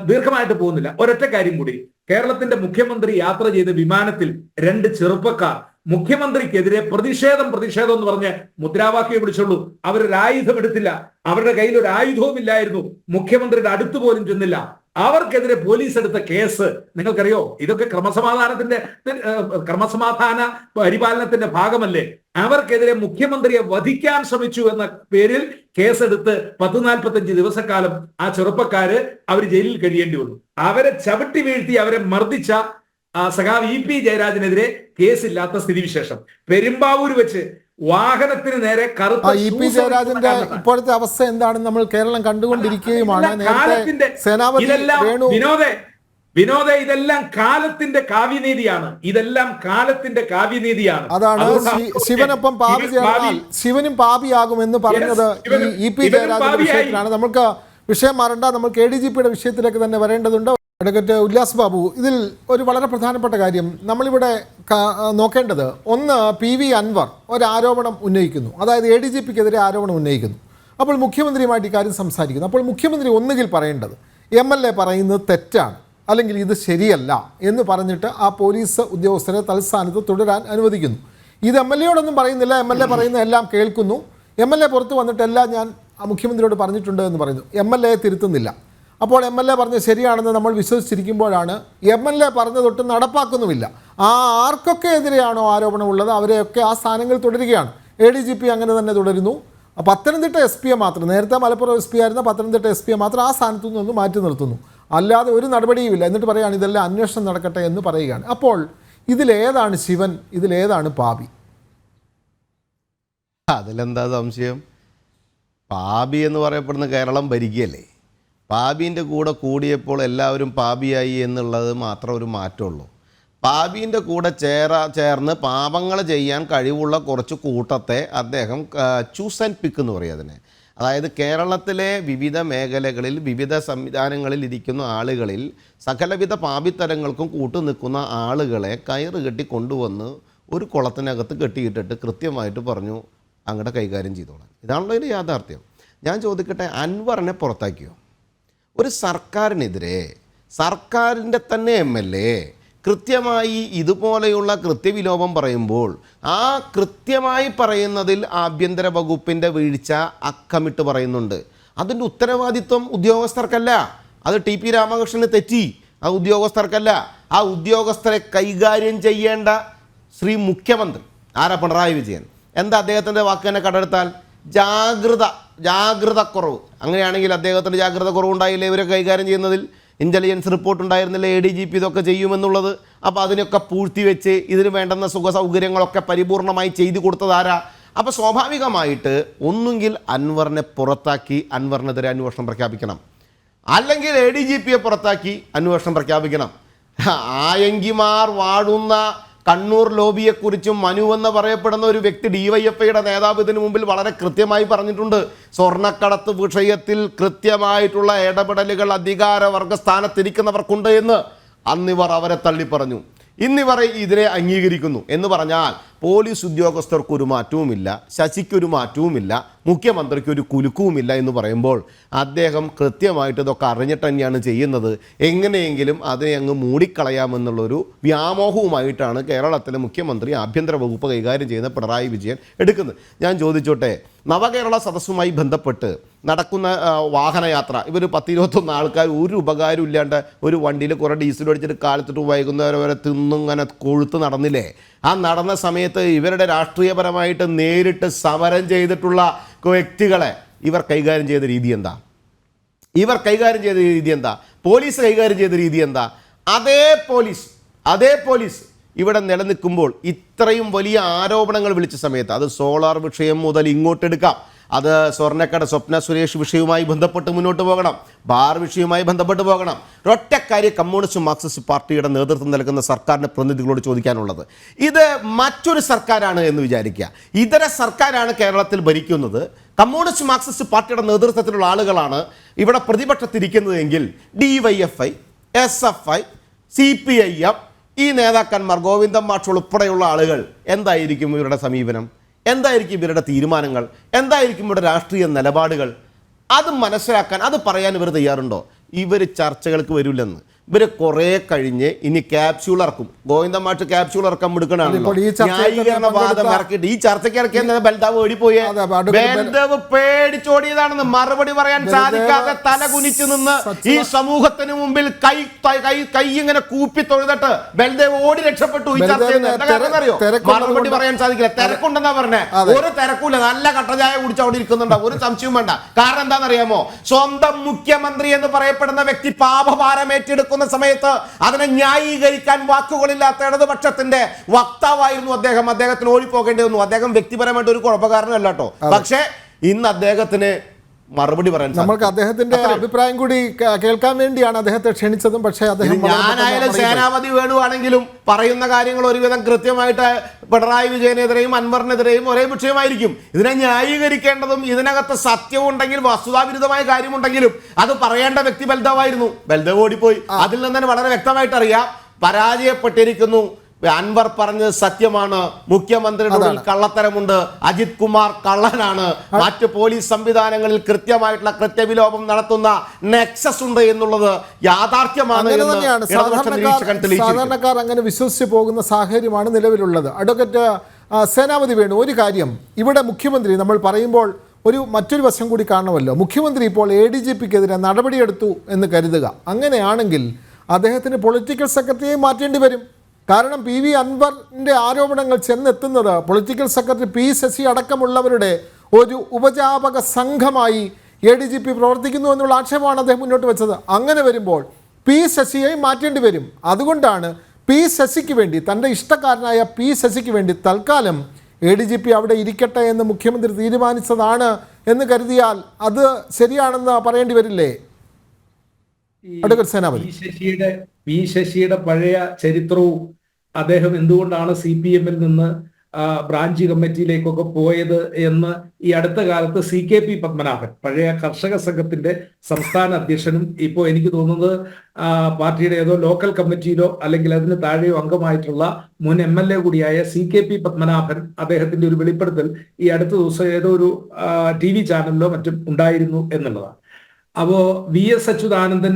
ദീർഘമായിട്ട് പോകുന്നില്ല. ഒരൊറ്റ കാര്യം കൂടി. കേരളത്തിന്റെ മുഖ്യമന്ത്രി യാത്ര ചെയ്ത വിമാനത്തിൽ 2 ചെറുപ്പക്കാർ മുഖ്യമന്ത്രിക്കെതിരെ പ്രതിഷേധം എന്ന് പറഞ്ഞ് മുദ്രാവാക്യം പിടിച്ചുള്ളൂ. അവരൊരു ആയുധം എടുത്തില്ല. അവരുടെ കയ്യിൽ ഒരു ആയുധവും ഇല്ലായിരുന്നു. മുഖ്യമന്ത്രിയുടെ അടുത്ത് പോലും ചെന്നില്ല. അവർക്കെതിരെ പോലീസ് എടുത്ത കേസ് നിങ്ങൾക്കറിയോ? ഇതൊക്കെ ക്രമസമാധാന പരിപാലനത്തിന്റെ ഭാഗമല്ലേ? അവർക്കെതിരെ മുഖ്യമന്ത്രിയെ വധിക്കാൻ ശ്രമിച്ചു എന്ന പേരിൽ കേസെടുത്ത് 10-45 ദിവസക്കാലം ആ ചെറുപ്പക്കാര് അവർ ജയിലിൽ കഴിയേണ്ടി വന്നു. അവരെ ചവിട്ടി വീഴ്ത്തി അവരെ മർദ്ദിച്ച സഖാവ് EP ജയരാജനെതിരെ കേസില്ലാത്ത സ്ഥിതിവിശേഷം. പെരുമ്പാവൂർ വെച്ച് വാഹനത്തിന് നേരെ കറുത്ത EP ജയരാജന്റെ ഇപ്പോഴത്തെ അവസ്ഥ എന്താണെന്ന് നമ്മൾ കേരളം കണ്ടുകൊണ്ടിരിക്കുകയുമാണ്. വിനോദ ഇതെല്ലാം കാലത്തിന്റെ കാവ്യനീതിയാണ്. അതാണ് ശിവനൊപ്പം പാപി ചേർന്നാൽ ശിവനും പാപിയാകുമെന്ന് പറഞ്ഞത് ഈ EP ജയരാജന്റെ വിഷയത്തിലാണ്. നമുക്ക് വിഷയം മാറണ്ട, നമ്മൾ ADGPയുടെ വിഷയത്തിലേക്ക് തന്നെ വരേണ്ടതുണ്ട്. അഡ്വക്കേറ്റ് ഉല്ലാസ് ബാബു, ഇതിൽ ഒരു വളരെ പ്രധാനപ്പെട്ട കാര്യം നമ്മളിവിടെ നോക്കേണ്ടത്, ഒന്ന് PV അൻവർ ഒരാരോപണം ഉന്നയിക്കുന്നു, അതായത് ADGPക്കെതിരെ ആരോപണം ഉന്നയിക്കുന്നു. അപ്പോൾ മുഖ്യമന്ത്രിയുമായിട്ട് ഇക്കാര്യം സംസാരിക്കുന്നു. അപ്പോൾ മുഖ്യമന്ത്രി ഒന്നുകിൽ പറയേണ്ടത് MLA പറയുന്നത് തെറ്റാണ്, അല്ലെങ്കിൽ ഇത് ശരിയല്ല എന്ന് പറഞ്ഞിട്ട് ആ പോലീസ് ഉദ്യോഗസ്ഥരെ തൽസ്ഥാനത്ത് തുടരാൻ അനുവദിക്കുന്നു. ഇത് MLAയോടൊന്നും പറയുന്നില്ല. MLA പറയുന്ന എല്ലാം കേൾക്കുന്നു. MLA പുറത്ത് വന്നിട്ട് എല്ലാം ഞാൻ മുഖ്യമന്ത്രിയോട് പറഞ്ഞിട്ടുണ്ട് എന്ന് പറയുന്നു. MLA തിരുത്തുന്നില്ല. അപ്പോൾ MLA പറഞ്ഞത് ശരിയാണെന്ന് നമ്മൾ വിശ്വസിച്ചിരിക്കുമ്പോഴാണ് MLA പറഞ്ഞതൊട്ടും നടപ്പാക്കുന്നുമില്ല. ആർക്കൊക്കെ എതിരെയാണോ ആരോപണമുള്ളത് അവരെയൊക്കെ ആ സ്ഥാനങ്ങളിൽ തുടരുകയാണ്. ADGP അങ്ങനെ തന്നെ തുടരുന്നു. പത്തനംതിട്ട SP-യെ മാത്രം, നേരത്തെ മലപ്പുറം SP ആയിരുന്ന പത്തനംതിട്ട SP-യെ മാത്രം ആ സ്ഥാനത്തു നിന്ന് മാറ്റി നിർത്തുന്നു. അല്ലാതെ ഒരു നടപടിയുമില്ല. എന്നിട്ട് പറയുകയാണ് ഇതെല്ലാം അന്വേഷണം നടക്കട്ടെ എന്ന് പറയുകയാണ്. അപ്പോൾ ഇതിലേതാണ് ശിവൻ, ഇതിലേതാണ് പാപി? അതിലെന്താ സംശയം? പാപി എന്ന് പറയപ്പെടുന്ന കേരളം ഭരിക്കുകയല്ലേ. പാബീൻ്റെ കൂടെ കൂടിയപ്പോൾ എല്ലാവരും പാപിയായി എന്നുള്ളത് മാത്രം ഒരു മാറ്റമുള്ളൂ. പാബീൻ്റെ കൂടെ ചേർന്ന് പാപങ്ങൾ ചെയ്യാൻ കഴിവുള്ള കുറച്ച് കൂട്ടത്തെ അദ്ദേഹം ചൂസ് ആൻഡ് പിക്ക് എന്ന് പറയും അതിനെ. അതായത് കേരളത്തിലെ വിവിധ മേഖലകളിൽ വിവിധ സംവിധാനങ്ങളിൽ ഇരിക്കുന്ന ആളുകളിൽ സകലവിധ പാപിത്തരങ്ങൾക്കും കൂട്ടുനിൽക്കുന്ന ആളുകളെ കയറ് കെട്ടി കൊണ്ടുവന്ന് ഒരു കുളത്തിനകത്ത് കെട്ടിയിട്ടിട്ട് കൃത്യമായിട്ട് പറഞ്ഞു അങ്ങോട്ട് കൈകാര്യം ചെയ്തോളാം. ഇതാണല്ലോ ഇതിൻ്റെ യാഥാർത്ഥ്യം. ഞാൻ ചോദിക്കട്ടെ, അൻവറിനെ പുറത്താക്കിയോ? ഒരു സർക്കാരിനെതിരെ സർക്കാരിൻ്റെ തന്നെ MLA കൃത്യമായി ഇതുപോലെയുള്ള കൃത്യവിലോപം പറയുമ്പോൾ ആ കൃത്യമായി പറയുന്നതിൽ ആഭ്യന്തര വകുപ്പിൻ്റെ വീഴ്ച അക്കമിട്ട് പറയുന്നുണ്ട്. അതിൻ്റെ ഉത്തരവാദിത്വം ഉദ്യോഗസ്ഥർക്കല്ല. അത് TP രാമകൃഷ്ണന് തെറ്റി, അത് ഉദ്യോഗസ്ഥർക്കല്ല. ആ ഉദ്യോഗസ്ഥരെ കൈകാര്യം ചെയ്യേണ്ട ശ്രീ മുഖ്യമന്ത്രി ആരാ പിണറായി വിജയൻ എന്താ അദ്ദേഹത്തിൻ്റെ വാക്ക് തന്നെ കണ്ടെടുത്താൽ ജാഗ്രത കുറവ്. അങ്ങനെയാണെങ്കിൽ അദ്ദേഹത്തിന് ജാഗ്രത കുറവുണ്ടായില്ലേ ഇവരെ കൈകാര്യം ചെയ്യുന്നതിൽ? ഇൻ്റലിജൻസ് റിപ്പോർട്ട് ഉണ്ടായിരുന്നില്ല ADGP ഇതൊക്കെ ചെയ്യുമെന്നുള്ളത്. അപ്പോൾ അതിനൊക്കെ പൂഴ്ത്തിവെച്ച് ഇതിന് വേണ്ടുന്ന സുഖ സൗകര്യങ്ങളൊക്കെ പരിപൂർണമായി ചെയ്തു കൊടുത്തതാരാ? അപ്പോൾ സ്വാഭാവികമായിട്ട് ഒന്നുകിൽ അൻവറിനെ പുറത്താക്കി അൻവറിനെതിരെ അന്വേഷണം പ്രഖ്യാപിക്കണം, അല്ലെങ്കിൽ ADGPയെ പുറത്താക്കി അന്വേഷണം പ്രഖ്യാപിക്കണം. ആയങ്കിമാർ വാഴുന്ന കണ്ണൂർ ലോബിയെക്കുറിച്ചും മനു എന്ന് പറയപ്പെടുന്ന ഒരു വ്യക്തി DYFIയുടെ നേതാവ് ഇതിനു മുമ്പിൽ വളരെ കൃത്യമായി പറഞ്ഞിട്ടുണ്ട്. സ്വർണ്ണക്കടത്ത് വിഷയത്തിൽ കൃത്യമായിട്ടുള്ള ഇടപെടലുകൾ അധികാരവർഗ സ്ഥാനത്തിരിക്കുന്നവർക്കുണ്ട് എന്ന്. അന്നിവർ അവരെ തള്ളിപ്പറഞ്ഞു, ഇന്നിവർ ഇതിനെ അംഗീകരിക്കുന്നു എന്ന് പറഞ്ഞാൽ പോലീസ് ഉദ്യോഗസ്ഥർക്ക് ഒരു മാറ്റവുമില്ല, ശശിക്കൊരു മാറ്റവുമില്ല, മുഖ്യമന്ത്രിക്ക് ഒരു കുലുക്കവുമില്ല എന്ന് പറയുമ്പോൾ അദ്ദേഹം കൃത്യമായിട്ട് ഇതൊക്കെ അറിഞ്ഞിട്ട് തന്നെയാണ് ചെയ്യുന്നത്. എങ്ങനെയെങ്കിലും അതിനെ അങ്ങ് മൂടിക്കളയാമെന്നുള്ളൊരു വ്യാമോഹവുമായിട്ടാണ് കേരളത്തിലെ മുഖ്യമന്ത്രി ആഭ്യന്തര വകുപ്പ് കൈകാര്യം ചെയ്യുന്ന പിണറായി വിജയൻ എടുക്കുന്നത്. ഞാൻ ചോദിച്ചോട്ടെ, നവകേരള സദസ്സുമായി ബന്ധപ്പെട്ട് നടക്കുന്ന വാഹനയാത്ര, ഇവർ 10-21 ആൾക്കാർ ഒരു ഉപകാരം ഇല്ലാണ്ട് ഒരു വണ്ടിയിൽ കുറേ ഡീസൽ അടിച്ചിട്ട് കാലത്തിട്ട് വൈകുന്നേരം വരെ തിന്നിങ്ങനെ കൊഴുത്ത് നടന്നില്ലേ? ആ നടന്ന സമയത്ത് ഇവരുടെ രാഷ്ട്രീയപരമായിട്ട് നേരിട്ട് സമരം ചെയ്തിട്ടുള്ള വ്യക്തികളെ ഇവർ കൈകാര്യം ചെയ്ത രീതി എന്താ? പോലീസ് കൈകാര്യം ചെയ്ത രീതി എന്താ? അതേ പോലീസ് ഇവിടെ നിലനിൽക്കുമ്പോൾ ഇത്രയും വലിയ ആരോപണങ്ങൾ വിളിച്ച സമയത്ത്, അത് സോളാർ വിഷയം മുതൽ ഇങ്ങോട്ടെടുക്കാം, അത് സ്വർണ്ണക്കട സ്വപ്ന സുരേഷ് വിഷയവുമായി ബന്ധപ്പെട്ട് മുന്നോട്ട് പോകണം, ബാർ വിഷയവുമായി ബന്ധപ്പെട്ട് പോകണം. ഒറ്റക്കാര്യം കമ്മ്യൂണിസ്റ്റ് മാർക്സിസ്റ്റ് പാർട്ടിയുടെ നേതൃത്വം നൽകുന്ന സർക്കാരിൻ്റെ പ്രതിനിധികളോട് ചോദിക്കാനുള്ളത്, ഇത് മറ്റൊരു സർക്കാരാണ് എന്ന് വിചാരിക്കുക, ഇതര സർക്കാരാണ് കേരളത്തിൽ ഭരിക്കുന്നത്, കമ്മ്യൂണിസ്റ്റ് മാർക്സിസ്റ്റ് പാർട്ടിയുടെ നേതൃത്വത്തിലുള്ള ആളുകളാണ് ഇവിടെ പ്രതിപക്ഷത്തിരിക്കുന്നതെങ്കിൽ DYFI, SFI, CPIM ഈ നേതാക്കന്മാർ, ഗോവിന്ദൻ മാഷ് ഉൾപ്പെടെയുള്ള ആളുകൾ എന്തായിരിക്കും ഇവരുടെ സമീപനം? എന്തായിരിക്കും ഇവരുടെ തീരുമാനങ്ങൾ? എന്തായിരിക്കും ഇവരുടെ രാഷ്ട്രീയ നിലപാടുകൾ? അത് മനസ്സിലാക്കാൻ, അത് പറയാൻ ഇവർ തയ്യാറുണ്ടോ? ഇവർ ചർച്ചകൾക്ക് വരില്ലെന്ന്. ഇവർ കുറേ കഴിഞ്ഞ് ഇനി ക്യാപ്സ്യൂൾ ഇറക്കും. ഗോവിന്ദൻ മാഷ് ക്യാപ്സ്യൂൾ ഇറക്കാൻ എടുക്കണാണല്ലോ, ന്യായീകരണവാദം ഇറക്കിയിട്ട് ഈ ചർച്ചയ്ക്ക് ഇറക്കിയ ബൽദേവ് ഓടിപ്പോയേ. ബൽദേവ് പേടിച്ചോടിയതാണെന്ന് മറുപടി പറയാൻ സാധിക്കാതെ തല കുനിച്ചു നിന്ന് ഈ സമൂഹത്തിന് മുമ്പിൽ കൈ ഇങ്ങനെ കൂപ്പി തൊഴുതിട്ട് ബൽദേവ് ഓടി രക്ഷപ്പെട്ടു. ഈ ചർച്ചയിൽ അറിയോ? മറുപടി പറയാൻ സാധിക്കില്ല. തിരക്കുണ്ടെന്നാ പറഞ്ഞേ, ഒരു തിരക്കൂല, നല്ല കട്ടചായ കുടിച്ച് അവിടെ ഇരിക്കുന്നുണ്ടാവും, ഒരു സംശയവും വേണ്ട. കാരണം എന്താണെന്നറിയാമോ? സ്വന്തം മുഖ്യമന്ത്രി എന്ന് പറയപ്പെടുന്ന വ്യക്തി പാപഭാരം ഏറ്റെടുക്കുന്ന സമയത്ത് അതിനെ ന്യായീകരിക്കാൻ വാക്കുകളില്ലാത്ത ഇടതുപക്ഷത്തിന്റെ വക്താവായിരുന്നു അദ്ദേഹം. അദ്ദേഹത്തിന് ഓടിപ്പോകേണ്ടി വന്നു. അദ്ദേഹം വ്യക്തിപരമായിട്ട് ഒരു കുഴപ്പക്കാരനല്ല കേട്ടോ, പക്ഷേ ഇന്ന് അദ്ദേഹത്തിന് മറുപടി പറയാൻ നമ്മൾക്ക് അദ്ദേഹത്തിന്റെ അഭിപ്രായം കൂടി കേൾക്കാൻ വേണ്ടിയാണ് അദ്ദേഹത്തെ ക്ഷണിച്ചതും. പക്ഷേ അദ്ദേഹം, ഞാനായാലും സേനാപതി വേണുവാണെങ്കിലും പറയുന്ന കാര്യങ്ങൾ ഒരുവിധം കൃത്യമായിട്ട് പിണറായി വിജയനെതിരെയും അൻവറിനെതിരെയും ഒരേ വിഷയമായിരിക്കും. ഇതിനെ ന്യായീകരിക്കേണ്ടതും ഇതിനകത്ത് സത്യമുണ്ടെങ്കിൽ വസ്തുതാവിരുദ്ധമായ കാര്യമുണ്ടെങ്കിലും അത് പറയേണ്ട വ്യക്തി ബൽദേവായിരുന്നു. ബൽദേവ് ഓടിപ്പോയി. അതിൽ നിന്ന് തന്നെ വളരെ വ്യക്തമായിട്ട് അറിയാം പരാജയപ്പെട്ടിരിക്കുന്നു. അൻവർ പറഞ്ഞത് സത്യമാണ്, മുഖ്യമന്ത്രിയുടെ കള്ളത്തരമുണ്ട്, അജിത് കുമാർ കള്ളനാണ്, മറ്റ് പോലീസ് സംവിധാനങ്ങളിൽ കൃത്യമായിട്ടുള്ള കൃത്യവിലോപം നടത്തുന്ന നെക്സസ് ഉണ്ട് എന്നുള്ളത് യാഥാർത്ഥ്യമാണ്. സാധാരണക്കാർ അങ്ങനെ വിശ്വസിച്ച് പോകുന്ന സാഹചര്യമാണ് നിലവിലുള്ളത്. അഡ്വക്കേറ്റ് സേനാപതി വേണു, ഒരു കാര്യം ഇവിടെ മുഖ്യമന്ത്രി നമ്മൾ പറയുമ്പോൾ മറ്റൊരു വശം കൂടി കാണണമല്ലോ. മുഖ്യമന്ത്രി ഇപ്പോൾ ADGPക്കെതിരെ നടപടിയെടുത്തു എന്ന് കരുതുക. അങ്ങനെയാണെങ്കിൽ അദ്ദേഹത്തിന് പൊളിറ്റിക്കൽ സെക്രട്ടറിയെ മാറ്റേണ്ടി വരും. കാരണം PV അൻവറിൻ്റെ ആരോപണങ്ങൾ ചെന്നെത്തുന്നത് പൊളിറ്റിക്കൽ സെക്രട്ടറി P ശശി അടക്കമുള്ളവരുടെ ഒരു ഉപജാപക സംഘമായി ADGP പ്രവർത്തിക്കുന്നു എന്നുള്ള ആക്ഷേപമാണ് അദ്ദേഹം മുന്നോട്ട് വെച്ചത്. അങ്ങനെ വരുമ്പോൾ P ശശിയെ മാറ്റേണ്ടി വരും. അതുകൊണ്ടാണ് P ശശിക്ക് വേണ്ടി, തൻ്റെ ഇഷ്ടക്കാരനായ P ശശിക്ക് വേണ്ടി തൽക്കാലം ADGP അവിടെ ഇരിക്കട്ടെ എന്ന് മുഖ്യമന്ത്രി തീരുമാനിച്ചതാണ് എന്ന് കരുതിയാൽ അത് ശരിയാണെന്ന് പറയേണ്ടി വരില്ലേ? പി ശശിയുടെ പഴയ ചരിത്രവും അദ്ദേഹം എന്തുകൊണ്ടാണ് CPM-ൽ നിന്ന് ബ്രാഞ്ച് കമ്മിറ്റിയിലേക്കൊക്കെ പോയത് എന്ന് ഈ അടുത്ത കാലത്ത് CKP പത്മനാഭൻ, പഴയ കർഷക സംഘത്തിന്റെ സംസ്ഥാന അധ്യക്ഷനും ഇപ്പോൾ എനിക്ക് തോന്നുന്നത് പാർട്ടിയുടെ ഏതോ ലോക്കൽ കമ്മിറ്റിയിലോ അല്ലെങ്കിൽ അതിന് താഴെയോ അംഗമായിട്ടുള്ള മുൻ MLA കൂടിയായ CKP പത്മനാഭൻ, അദ്ദേഹത്തിന്റെ ഒരു വെളിപ്പെടുത്തൽ ഈ അടുത്ത ദിവസം ഏതോ ഒരു TV ചാനലിലോ മറ്റും ഉണ്ടായിരുന്നു എന്നുള്ളതാണ്. അപ്പോ VS അച്യുതാനന്ദൻ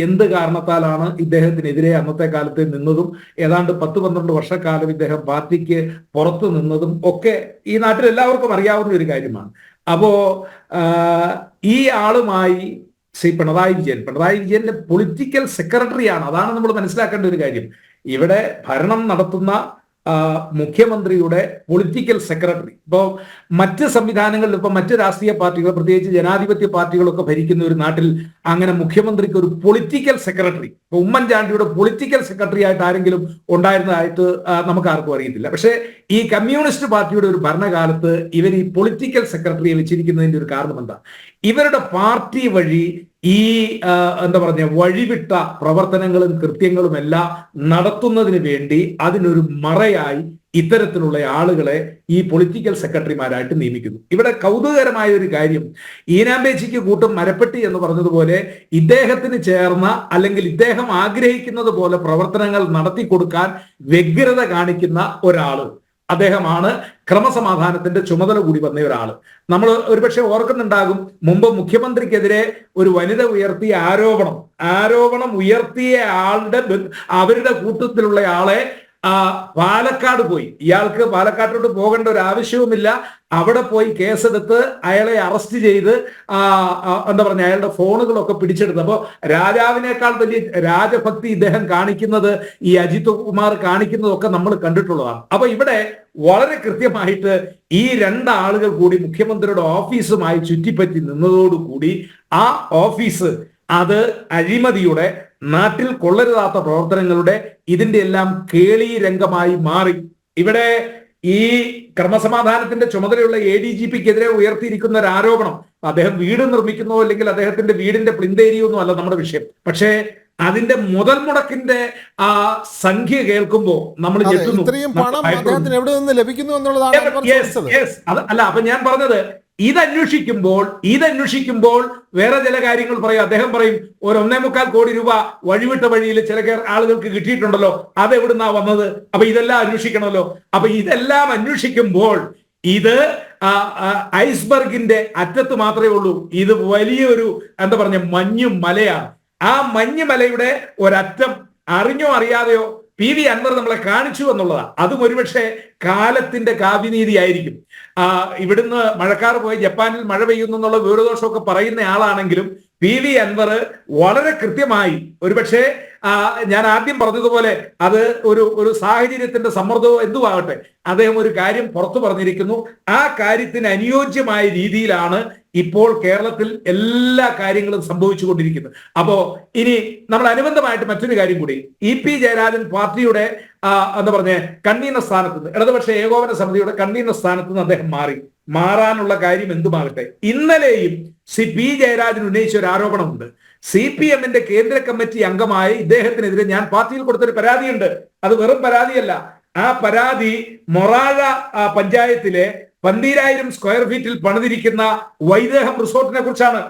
എന്ത് കാരണത്താലാണ് ഇദ്ദേഹത്തിനെതിരെ അന്നത്തെ കാലത്ത് നിന്നതും ഏതാണ്ട് 10-12 വർഷക്കാലം ഇദ്ദേഹം പാർട്ടിക്ക് പുറത്തു നിന്നതും ഒക്കെ ഈ നാട്ടിൽ എല്ലാവർക്കും അറിയാവുന്ന ഒരു കാര്യമാണ്. അപ്പോ ഈ ആളുമായി ശ്രീ പിണറായി വിജയന്റെ പൊളിറ്റിക്കൽ സെക്രട്ടറിയാണ്. അതാണ് നമ്മൾ മനസ്സിലാക്കേണ്ട ഒരു കാര്യം. ഇവിടെ ഭരണം നടത്തുന്ന മുഖ്യമന്ത്രിയുടെ പൊളിറ്റിക്കൽ സെക്രട്ടറി. ഇപ്പോൾ മറ്റ് സംവിധാനങ്ങളിൽ, ഇപ്പൊ മറ്റ് രാഷ്ട്രീയ പാർട്ടികൾ, പ്രത്യേകിച്ച് ജനാധിപത്യ പാർട്ടികളൊക്കെ ഭരിക്കുന്ന ഒരു നാട്ടിൽ അങ്ങനെ മുഖ്യമന്ത്രിക്ക് ഒരു പൊളിറ്റിക്കൽ സെക്രട്ടറി, ഇപ്പൊ ഉമ്മൻചാണ്ടിയുടെ പൊളിറ്റിക്കൽ സെക്രട്ടറി ആയിട്ട് ആരെങ്കിലും ഉണ്ടായിരുന്നതായിട്ട് നമുക്ക് ആർക്കും അറിയത്തില്ല. പക്ഷേ ഈ കമ്മ്യൂണിസ്റ്റ് പാർട്ടിയുടെ ഒരു ഭരണകാലത്ത് ഇവർ ഈ പൊളിറ്റിക്കൽ സെക്രട്ടറിയെ വെച്ചിരിക്കുന്നതിന്റെ ഒരു കാരണം എന്താ? ഇവരുടെ പാർട്ടി വഴി ഈ എന്താ പറഞ്ഞ വഴിവിട്ട പ്രവർത്തനങ്ങളും കൃത്യങ്ങളും എല്ലാം നടത്തുന്നതിന് വേണ്ടി അതിനൊരു മറയായി ഇത്തരത്തിലുള്ള ആളുകളെ ഈ പൊളിറ്റിക്കൽ സെക്രട്ടറിമാരായിട്ട് നിയമിക്കുന്നു. ഇവിടെ കൗതുകകരമായ ഒരു കാര്യം, ഈനാമ്പേച്ചിക്ക് കൂട്ടും മരപ്പെട്ടി എന്ന് പറഞ്ഞതുപോലെ ഇദ്ദേഹത്തിന് ചേർന്ന അല്ലെങ്കിൽ ഇദ്ദേഹം ആഗ്രഹിക്കുന്നത് പോലെ പ്രവർത്തനങ്ങൾ നടത്തി കൊടുക്കാൻ വ്യഗ്രത കാണിക്കുന്ന ഒരാള്, അദ്ദേഹമാണ് ക്രമസമാധാനത്തിന്റെ ചുമതല കൂടി വന്ന ഒരാള്. നമ്മൾ ഒരുപക്ഷെ ഓർക്കുന്നുണ്ടാകും, മുമ്പ് മുഖ്യമന്ത്രിക്കെതിരെ ഒരു വനിത ഉയർത്തിയ ആരോപണം ഉയർത്തിയ അവരുടെ കൂട്ടത്തിലുള്ള ആളെ പാലക്കാട് പോയി, ഇയാൾക്ക് പാലക്കാട്ടോട്ട് പോകേണ്ട ഒരു ആവശ്യവുമില്ല, അവിടെ പോയി കേസെടുത്ത് അയാളെ അറസ്റ്റ് ചെയ്ത് എന്താ പറഞ്ഞ അയാളുടെ ഫോണുകളൊക്കെ പിടിച്ചെടുത്ത്. അപ്പോൾ രാജാവിനേക്കാൾ വലിയ രാജഭക്തി ഇദ്ദേഹം കാണിക്കുന്നത്, ഈ അജിത് കുമാർ കാണിക്കുന്നതൊക്കെ നമ്മൾ കണ്ടിട്ടുള്ളതാണ്. അപ്പൊ ഇവിടെ വളരെ കൃത്യമായിട്ട് ഈ രണ്ടാളുകൾ കൂടി മുഖ്യമന്ത്രിയുടെ ഓഫീസുമായി ചുറ്റിപ്പറ്റി നിന്നതോടുകൂടി ആ ഓഫീസ് അത് അഴിമതിയുടെ, നാട്ടിൽ കൊള്ളരുതാത്ത പ്രവർത്തനങ്ങളുടെ, ഇതിന്റെ എല്ലാം കേളി രംഗമായി മാറി. ഇവിടെ ഈ ക്രമസമാധാനത്തിന്റെ ചുമതലയുള്ള ADGPക്കെതിരെ ഉയർത്തിയിരിക്കുന്ന ഒരു ആരോപണം, അദ്ദേഹം വീട് നിർമ്മിക്കുന്നോ അല്ലെങ്കിൽ അദ്ദേഹത്തിന്റെ വീടിന്റെ പ്ലിന്തേരിയൊന്നും അല്ല നമ്മുടെ വിഷയം. പക്ഷേ അതിന്റെ മുതൽ മുടക്കിന്റെ ആ സംഖ്യ കേൾക്കുമ്പോൾ നമ്മൾ ഞെട്ടുന്നു. എവിടെ നിന്ന് ലഭിക്കുന്നു എന്നുള്ളതാണ്. അല്ല, അപ്പൊ ഞാൻ പറഞ്ഞത്, ഇതന്വേഷിക്കുമ്പോൾ വേറെ ചില കാര്യങ്ങൾ പറയും. അദ്ദേഹം പറയും ഒരു 1.25 കോടി രൂപ വഴിവിട്ട വഴിയിൽ ചില ആളുകൾക്ക് കിട്ടിയിട്ടുണ്ടല്ലോ, അതെവിടുന്നാ വന്നത്? അപ്പൊ ഇതെല്ലാം അന്വേഷിക്കണമല്ലോ. അപ്പൊ ഇതെല്ലാം അന്വേഷിക്കുമ്പോൾ ഇത് ഐസ്ബർഗിന്റെ അറ്റത്ത് മാത്രമേ ഉള്ളൂ. ഇത് വലിയൊരു എന്താ പറഞ്ഞ മഞ്ഞു മലയാണ്. ആ മഞ്ഞുമലയുടെ ഒരറ്റം അറിഞ്ഞോ അറിയാതെയോ PV അൻവർ നമ്മളെ കാണിച്ചു എന്നുള്ളതാണ്. അതും ഒരുപക്ഷെ കാലത്തിന്റെ കാവ്യനീതി ആയിരിക്കും. ഇവിടുന്ന് മഴക്കാർ പോയി ജപ്പാനിൽ മഴ പെയ്യുന്നു എന്നുള്ള വിവരദോഷമൊക്കെ പറയുന്ന ആളാണെങ്കിലും PV അൻവർ വളരെ കൃത്യമായി, ഒരുപക്ഷെ ഞാൻ ആദ്യം പറഞ്ഞതുപോലെ അത് ഒരു സാഹചര്യത്തിന്റെ സമ്മർദ്ദമോ എന്തുവാകട്ടെ, അദ്ദേഹം ഒരു കാര്യം പുറത്തു പറഞ്ഞിരിക്കുന്നു. ആ കാര്യത്തിന് അനുയോജ്യമായ രീതിയിലാണ് ഇപ്പോൾ കേരളത്തിൽ എല്ലാ കാര്യങ്ങളും സംഭവിച്ചുകൊണ്ടിരിക്കുന്നത്. അപ്പോ ഇനി നമ്മൾ അനുബന്ധമായിട്ട് മറ്റൊരു കാര്യം കൂടി, EP ജയരാജൻ പാർട്ടിയുടെ എന്താ പറഞ്ഞ കൺവീനർ സ്ഥാനത്ത് നിന്ന്, ഇടതുപക്ഷ ഏകോപന സമിതിയുടെ കൺവീനർ സ്ഥാനത്ത് നിന്ന് അദ്ദേഹം മാറാനുള്ള കാര്യം എന്തുമാകട്ടെ, ഇന്നലെയും P ജയരാജൻ ഉന്നയിച്ച ഒരു ആരോപണമുണ്ട്. CPMന്റെ കേന്ദ്ര കമ്മിറ്റി അംഗമായ ഇദ്ദേഹത്തിനെതിരെ ഞാൻ പാർട്ടിയിൽ കൊടുത്തൊരു പരാതിയുണ്ട്. അത് വെറും പരാതിയല്ല, ആ പരാതി മൊറാഴ പഞ്ചായത്തിലെ 12,000 സ്ക്വയർ ഫീറ്റിൽ പണിതിരിക്കുന്ന വൈദേഹം റിസോർട്ടിനെ കുറിച്ചാണ്.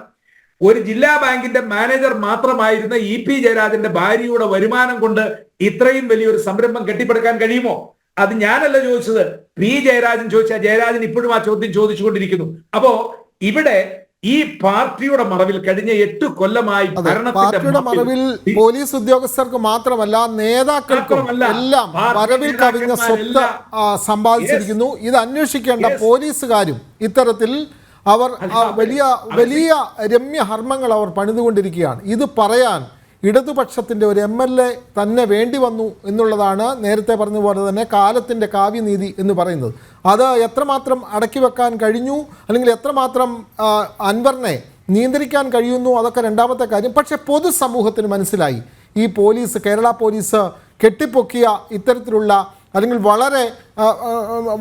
ഒരു ജില്ലാ ബാങ്കിന്റെ മാനേജർ മാത്രമായിരുന്ന EP ജയരാജന്റെ ഭാര്യയുടെ വരുമാനം കൊണ്ട് ഇത്രയും വലിയൊരു സംരംഭം കെട്ടിപ്പടുക്കാൻ കഴിയുമോ? അത് ഞാനല്ല ചോദിച്ചത്, P ജയരാജൻ ചോദിച്ച ജയരാജൻ ഇപ്പോഴും ആ ചോദ്യം ചോദിച്ചുകൊണ്ടിരിക്കുന്നു. അപ്പോ ഇവിടെ ഈ പാർട്ടിയുടെ മറവിൽ കഴിഞ്ഞ 8 കൊല്ലമായി പാർട്ടിയുടെ മറവിൽ പോലീസ് ഉദ്യോഗസ്ഥർക്ക് മാത്രമല്ല നേതാക്കൾക്കും എല്ലാം മറവിൽ കവിഞ്ഞ സ്വത്ത് സമ്പാദിച്ചിരിക്കുന്നു. ഇത് അന്വേഷിക്കേണ്ട പോലീസുകാരും ഇത്തരത്തിൽ അവർ വലിയ വലിയ രമ്യഹർമ്മങ്ങൾ അവർ പണിതുകൊണ്ടിരിക്കുകയാണ്. ഇത് പറയാൻ ഇടതുപക്ഷത്തിൻ്റെ ഒരു MLA തന്നെ വേണ്ടി വന്നു എന്നുള്ളതാണ് നേരത്തെ പറഞ്ഞ പോലെ തന്നെ കാലത്തിൻ്റെ കാവ്യനീതി എന്ന് പറയുന്നത്. അത് എത്രമാത്രം അടക്കി വെക്കാൻ കഴിഞ്ഞു അല്ലെങ്കിൽ എത്രമാത്രം അൻവറിനെ നിയന്ത്രിക്കാൻ കഴിയുന്നു അതൊക്കെ രണ്ടാമത്തെ കാര്യം. പക്ഷേ പൊതുസമൂഹത്തിന് മനസ്സിലായി ഈ പോലീസ്, കേരള പോലീസ് കെട്ടിപ്പൊക്കിയ ഇത്തരത്തിലുള്ള അല്ലെങ്കിൽ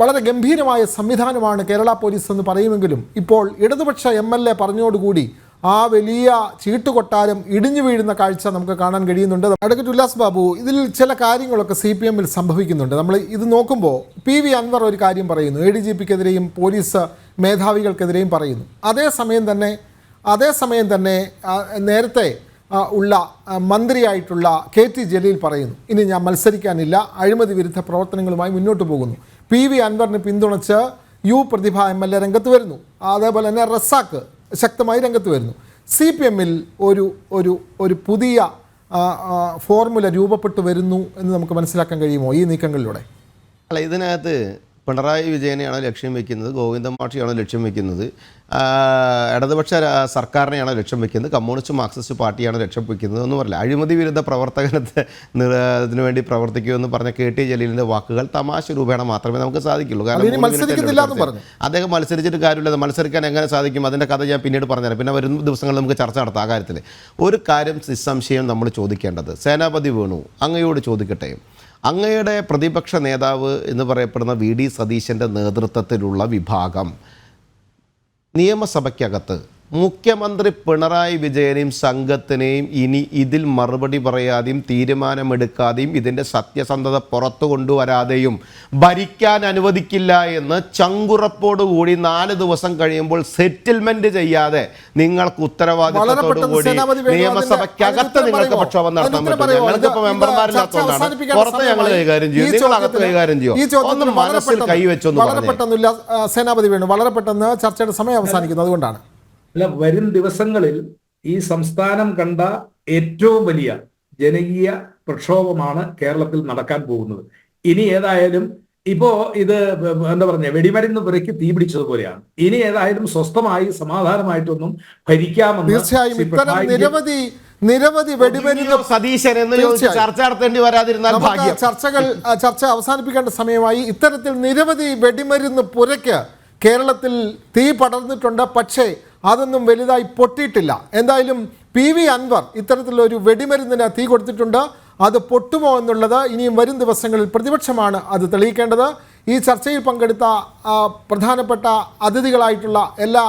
വളരെ ഗംഭീരമായ സംവിധാനമാണ് കേരള പോലീസ് എന്ന് പറയുമെങ്കിലും ഇപ്പോൾ ഇടതുപക്ഷ MLA പറഞ്ഞോടുകൂടി ആ വലിയ ചീട്ടുകൊട്ടാരം ഇടിഞ്ഞു വീഴുന്ന കാഴ്ച നമുക്ക് കാണാൻ കഴിയുന്നുണ്ട്. അഡ്വക്കേറ്റ് ഉല്ലാസ് ബാബു, ഇതിൽ ചില കാര്യങ്ങളൊക്കെ CPMൽ സംഭവിക്കുന്നുണ്ട്. നമ്മൾ ഇത് നോക്കുമ്പോൾ PV അൻവർ ഒരു കാര്യം പറയുന്നു, ADGPക്കെതിരെയും പോലീസ് മേധാവികൾക്കെതിരെയും പറയുന്നു. അതേസമയം തന്നെ നേരത്തെ ഉള്ള മന്ത്രിയായിട്ടുള്ള KT ജലീൽ പറയുന്നു, ഇനി ഞാൻ മത്സരിക്കാനില്ല, അഴിമതി വിരുദ്ധ പ്രവർത്തനങ്ങളുമായി മുന്നോട്ട് പോകുന്നു. PV അൻവറിനെ പിന്തുണച്ച് പ്രതിഭ MLA രംഗത്ത് വരുന്നു. അതേപോലെ തന്നെ റസാക്ക് ശക്തമായി രംഗത്ത് വരുന്നു. CPMൽ ഒരു പുതിയ ഫോർമുല രൂപപ്പെട്ടു വരുന്നു എന്ന് നമുക്ക് മനസ്സിലാക്കാൻ കഴിയുമോ ഈ നീക്കങ്ങളിലൂടെ? അല്ല, ഇതിനകത്ത് പിണറായി വിജയനെയാണോ ലക്ഷ്യം വെക്കുന്നത്, ഗോവിന്ദൻ മാഷിയാണോ ലക്ഷ്യം വെക്കുന്നത്, ഇടതുപക്ഷ സർക്കാരിനെയാണോ ലക്ഷ്യം വെക്കുന്നത്, കമ്മ്യൂണിസ്റ്റ് മാർക്സിസ്റ്റ് പാർട്ടിയാണോ ലക്ഷ്യം വെക്കുന്നത് എന്ന് പറയില്ല. അഴിമതി വിരുദ്ധ ഇതിനു വേണ്ടി പ്രവർത്തിക്കുമെന്ന് പറഞ്ഞ KT ജലീലിൻ്റെ വാക്കുകൾ തമാശ രൂപേണ മാത്രമേ നമുക്ക് സാധിക്കുള്ളൂ. കാരണം അദ്ദേഹം മത്സരിച്ചിട്ട് കാര്യമില്ല. മത്സരിക്കാൻ എങ്ങനെ സാധിക്കും? അതിൻ്റെ കഥ ഞാൻ പിന്നീട് പറഞ്ഞുതരാം. പിന്നെ വരുന്ന ദിവസങ്ങളിൽ നമുക്ക് ചർച്ച നടത്താം ആ കാര്യത്തിൽ. ഒരു കാര്യം നിസ്സംശയം നമ്മൾ ചോദിക്കേണ്ടത്, സേനാപതി വേണു, അങ്ങയോട് ചോദിക്കട്ടെ, അങ്ങയുടെ പ്രതിപക്ഷ നേതാവ് എന്ന് പറയപ്പെടുന്ന VD സതീശൻ്റെ നേതൃത്വത്തിലുള്ള വിഭാഗം നിയമസഭയ്ക്കകത്ത് മുഖ്യമന്ത്രി പിണറായി വിജയനെയും സംഘത്തിനെയും ഇനി ഇതിൽ മറുപടി പറയാതെയും തീരുമാനമെടുക്കാതെയും ഇതിൻ്റെ സത്യസന്ധത പുറത്തു കൊണ്ടുവരാതെയും ഭരിക്കാൻ അനുവദിക്കില്ല എന്ന് ചങ്കുറപ്പോടുകൂടി 4 ദിവസം കഴിയുമ്പോൾ സെറ്റിൽമെന്റ് ചെയ്യാതെ നിങ്ങൾക്ക് ഉത്തരവാദിത്തത്തോടുകൂടി നിയമസഭയ്ക്കകത്ത് നിങ്ങൾക്ക് പ്രക്ഷോഭം നടത്താൻ പറ്റും. ഞങ്ങൾക്കിപ്പോൾ മെമ്പർമാരില്ലാത്തതുകൊണ്ടാണ്. പുറത്ത് ഞങ്ങൾ കൈകാര്യം ചെയ്യും, നിങ്ങൾ അകത്ത് കൈകാര്യം ചെയ്യും. ഒന്നും മനസ്സിൽ കൈവച്ചൊന്നും വളരെ സേനാപതി വേണു, വളരെ പെട്ടെന്ന് ചർച്ചയുടെ സമയം അവസാനിക്കുന്നു. അതുകൊണ്ടാണ് അല്ല, വരും ദിവസങ്ങളിൽ ഈ സംസ്ഥാനം കണ്ട ഏറ്റവും വലിയ ജനകീയ പ്രക്ഷോഭമാണ് കേരളത്തിൽ നടക്കാൻ പോകുന്നത്. ഇനി ഏതായാലും ഇപ്പോ ഇത് എന്താ പറഞ്ഞ വെടിമരുന്ന് പുരയ്ക്ക് തീ പിടിച്ചതുപോലെയാണ്. ഇനി ഏതായാലും സ്വസ്ഥമായി സമാധാനമായിട്ടൊന്നും ഭരിക്കാമെന്ന് തീർച്ചയായും ഇത്തരം നിരവധി വെടിമരുന്ന് സതീശൻ എന്ന് ചർച്ച നടത്തേണ്ടി വരാതിരുന്നാൽ ചർച്ച അവസാനിപ്പിക്കേണ്ട സമയമായി. ഇത്തരത്തിൽ നിരവധി വെടിമരുന്ന് പുരയ്ക്ക് കേരളത്തിൽ തീ പടർന്നിട്ടുണ്ട്. പക്ഷേ അതൊന്നും വലുതായി പൊട്ടിയിട്ടില്ല. എന്തായാലും PV അൻവർ ഇത്തരത്തിലൊരു വെടിമരുന്നിന് തീ കൊടുത്തിട്ടുണ്ട്. അത് പൊട്ടുമോ എന്നുള്ളത് ഇനിയും വരും ദിവസങ്ങളിൽ പ്രതിപക്ഷമാണ് അത് തെളിയിക്കേണ്ടത്. ഈ ചർച്ചയിൽ പങ്കെടുത്ത പ്രധാനപ്പെട്ട അതിഥികളായിട്ടുള്ള എല്ലാ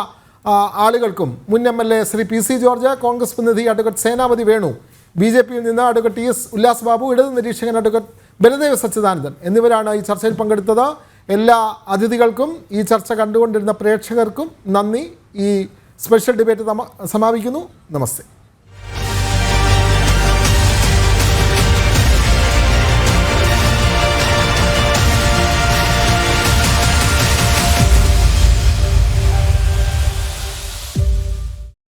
ആളുകൾക്കും മുൻ MLA Shri PC George, Congress പ്രതിനിധി അഡ്വക്കേറ്റ് സേനാപതി വേണു, BJPയിൽ നിന്ന് അഡ്വക്കേറ്റ് TS ഉല്ലാസ് ബാബു, ഇടതു നിരീക്ഷകൻ അഡ്വക്കേറ്റ് ബലദേവ് സച്ചിദാനന്ദൻ എന്നിവരാണ് ഈ ചർച്ചയിൽ പങ്കെടുത്തത്. എല്ലാ അതിഥികൾക്കും ഈ ചർച്ച കണ്ടുകൊണ്ടിരുന്ന പ്രേക്ഷകർക്കും നന്ദി. ഈ സ്പെഷ്യൽ ഡിബേറ്റ് സമാപിക്കുന്നു. നമസ്തേ.